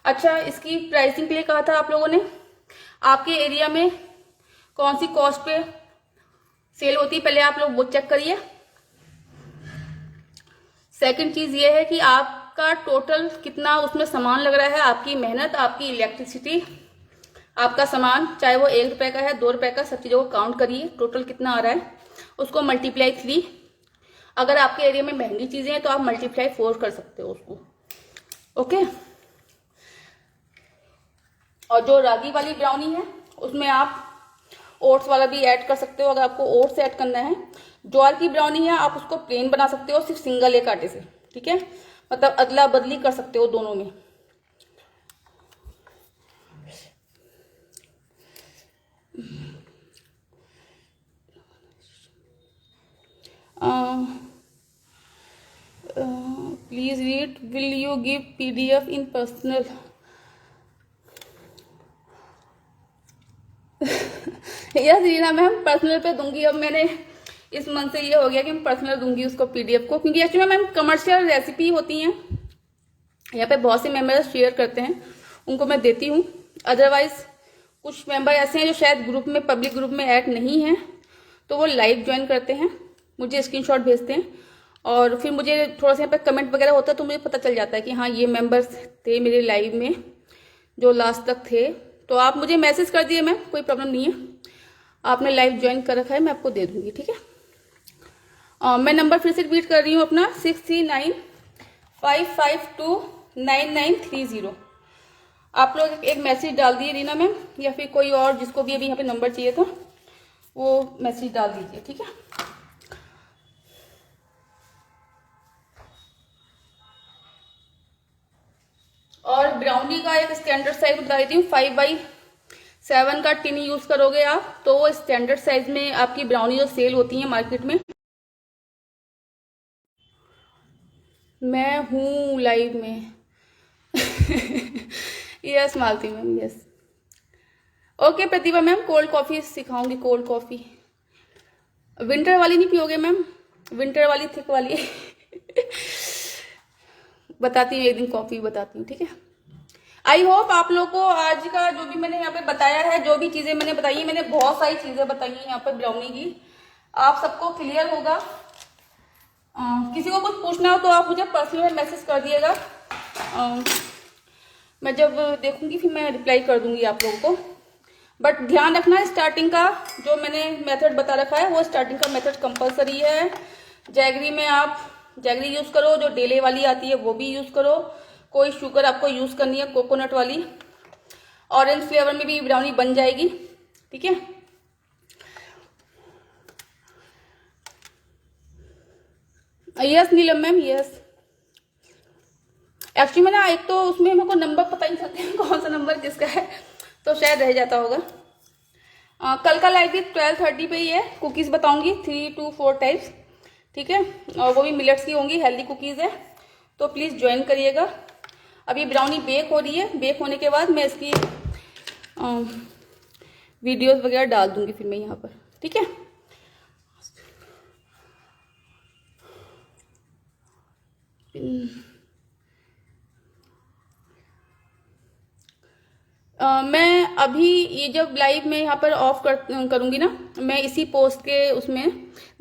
अच्छा, इसकी प्राइसिंग के लिए कहा था आप लोगों ने, आपके एरिया में कौन सी कॉस्ट पे सेल होती है पहले आप लोग वो चेक करिए। सेकंड चीज ये है कि आपका टोटल कितना उसमें सामान लग रहा है, आपकी मेहनत, आपकी इलेक्ट्रिसिटी, आपका सामान, चाहे वो 1 रुपए का है 2 रुपए का, सब चीजों को काउंट करिए, टोटल कितना आ रहा है उसको मल्टीप्लाई 3। अगर आपके एरिया में महंगी चीजें हैं तो आप मल्टीप्लाई 4 कर सकते हो उसको, ओके। और जो रागी वाली ब्राउनी है उसमें आप ओट्स वाला भी ऐड कर सकते हो, अगर आपको ओट्स ऐड करना है। ज्वार की ब्राउनी है आप उसको प्लेन बना सकते हो सिर्फ सिंगल एक आटे से, ठीक है, मतलब अदला बदली कर सकते हो दोनों में। Please read, will you give PDF in personal? Yes Reena ma'am, personal पे दूंगी। अब मैंने इस मंथ से ये हो गया कि मैं पर्सनल दूंगी उसको PDF को, क्योंकि एक्चुअली मैम कमर्शियल रेसिपी होती हैं, यहाँ पे बहुत से मेंबर्स शेयर करते हैं, उनको मैं देती हूँ। अदरवाइज कुछ मेंबर ऐसे हैं जो शायद ग्रुप में, पब्लिक ग्रुप में ऐड नहीं हैं, तो वो लाइव ज्वाइन करते हैं, मुझे स्क्रीनशॉट भेजते हैं, और फिर मुझे थोड़ा सा यहाँ पे कमेंट वगैरह होता है तो मुझे पता चल जाता है कि हाँ ये मेंबर्स थे मेरे लाइव में जो लास्ट तक थे। तो आप मुझे मैसेज कर दिए मैम, कोई प्रॉब्लम नहीं है, आपने लाइव ज्वाइन कर रखा है, मैं आपको दे दूंगी, ठीक है। मैं नंबर फिर से रिपीट कर रही हूँ अपना 6395529930। आप लोग एक मैसेज डाल दिए रीना मैम, या फिर कोई और जिसको भी अभी यहाँ पे नंबर चाहिए था वो मैसेज डाल दीजिए, ठीक है। और ब्राउनी का एक स्टैंडर्ड साइज बता देती हूँ, 5x7 का टिन यूज करोगे आप तो वो स्टैंडर्ड साइज में आपकी ब्राउनी जो सेल होती है मार्केट में। मैं हूँ लाइव में yes Malti ma'am, yes okay. Pratibha ma'am cold coffee सिखाऊंगी, कोल्ड कॉफी विंटर वाली नहीं पियोगे मैम, विंटर वाली थिक वाली बताती हूँ एक दिन, कॉफी बताती हूँ, ठीक है। आई होप आप लोगों को आज का जो भी मैंने यहाँ पे बताया है, जो भी चीजें मैंने बताई है, मैंने बहुत सारी चीजें बताई है यहाँ पे ब्राउनी की, आप सबको क्लियर होगा। किसी को कुछ पूछना हो तो आप मुझे पर्सनल मैसेज कर दिएगा, मैं जब देखूंगी फिर मैं रिप्लाई कर दूंगी आप लोगों को। बट ध्यान रखना स्टार्टिंग का जो मैंने मेथड बता रखा है वो स्टार्टिंग का मेथड कंपलसरी है। जैगरी में आप जैगरी यूज करो, जो डेले वाली आती है वो भी यूज करो, कोई शुगर आपको यूज करनी है कोकोनट वाली। ऑरेंज फ्लेवर में भी ब्राउनी बन जाएगी, ठीक है। यस नीलम मैम, यस। एक्चुअली में ना एक तो उसमें मेरे को नंबर पता नहीं चलते कौन सा नंबर किसका है, तो शायद रह जाता होगा। कल का लाइव भी 12:30 पे ही है, कुकीज बताऊंगी 3 to 4 टाइप्स, ठीक है। और वो भी मिलेट्स की होंगी, हेल्दी कुकीज है, तो प्लीज ज्वाइन करिएगा। अभी ब्राउनी बेक हो रही है, बेक होने के बाद मैं इसकी वीडियोस वगैरह डाल दूंगी फिर मैं यहाँ पर, ठीक है। मैं अभी ये जब लाइव में यहाँ पर ऑफ करूंगी ना, मैं इसी पोस्ट के उसमें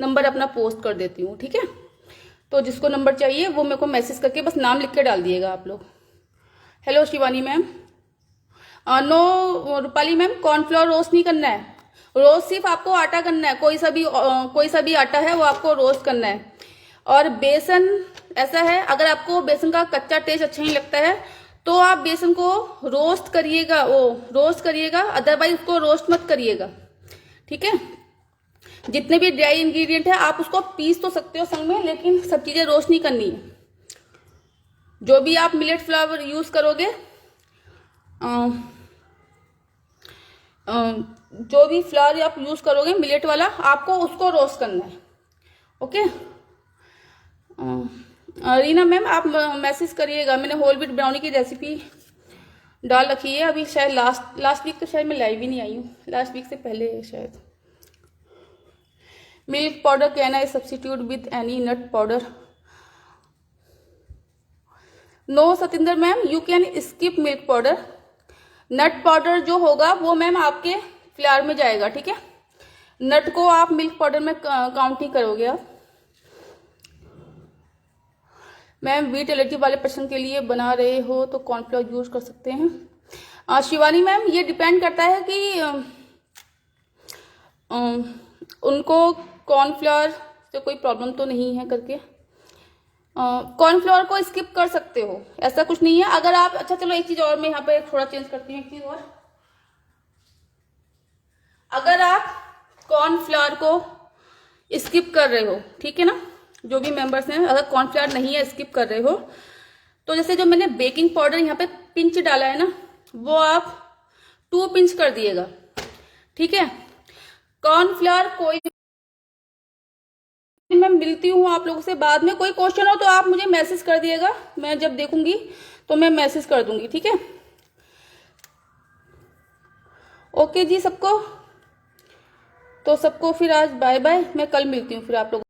नंबर अपना पोस्ट कर देती हूँ, ठीक है। तो जिसको नंबर चाहिए वो मेरे को मैसेज करके बस नाम लिख के डाल दिएगा आप लोग। Hello Shivani ma'am. No Rupali ma'am, cornflour roast नहीं करना है, रोस्ट सिर्फ आपको आटा करना है, कोई सा भी आटा है वो आपको रोस्ट करना है। और बेसन ऐसा है, अगर आपको बेसन का कच्चा टेस्ट अच्छा नहीं लगता है तो आप बेसन को रोस्ट करिएगा, अदरवाइज उसको रोस्ट मत करिएगा, ठीक है। जितने भी ड्राई इंग्रेडिएंट है आप उसको पीस तो सकते हो संग में, लेकिन सब चीजें रोस्ट नहीं करनी है। जो भी आप मिलेट फ्लावर यूज करोगे, जो भी फ्लावर आप यूज करोगे मिलेट वाला, आपको उसको रोस्ट करना है, ओके। रीना मैम आप मैसेज करिएगा, मैंने होल व्हीट ब्राउनी की रेसिपी डाल रखी है। अभी शायद लास्ट वीक तो शायद मैं लाइव ही नहीं आई हूँ, लास्ट वीक से पहले है शायद। Milk powder can I substitute with any nut powder? No Satinder ma'am, you can skip milk powder. Nut powder जो होगा वो मैम आपके फ्लावर में जाएगा, ठीक है। नट को आप मिल्क पाउडर में काउंट नहीं करोगे आप। मैम व्हीट एलर्जी वाले पर्सन के लिए बना रहे हो तो कॉर्नफ्लोर यूज कर सकते हैं। शिवानी मैम ये डिपेंड करता है कि उनको कॉर्नफ्लोर से कोई प्रॉब्लम तो नहीं है करके। कॉर्नफ्लोर को स्किप कर सकते हो, ऐसा कुछ नहीं है। अगर आप, अच्छा चलो एक चीज और मैं यहाँ पे थोड़ा चेंज करती हूँ, एक चीज और। अगर आप कॉर्नफ्लोर को स्किप कर रहे हो, ठीक है ना, जो भी मेंबर्स हैं, अगर कॉर्नफ्लोर नहीं है स्किप कर रहे हो, तो जैसे जो मैंने बेकिंग पाउडर यहाँ पे पिंच डाला है ना, वो आप 2 पिंच कर दिएगा, ठीक है। कॉर्नफ्लोर कोई, मैं मिलती हूँ आप लोगों से बाद में, कोई क्वेश्चन हो तो आप मुझे मैसेज कर दिएगा, मैं जब देखूंगी तो मैं मैसेज कर दूंगी, ठीक है। ओके जी सबको, तो सबको फिर आज बाय बाय, मैं कल मिलती हूँ फिर आप लोग।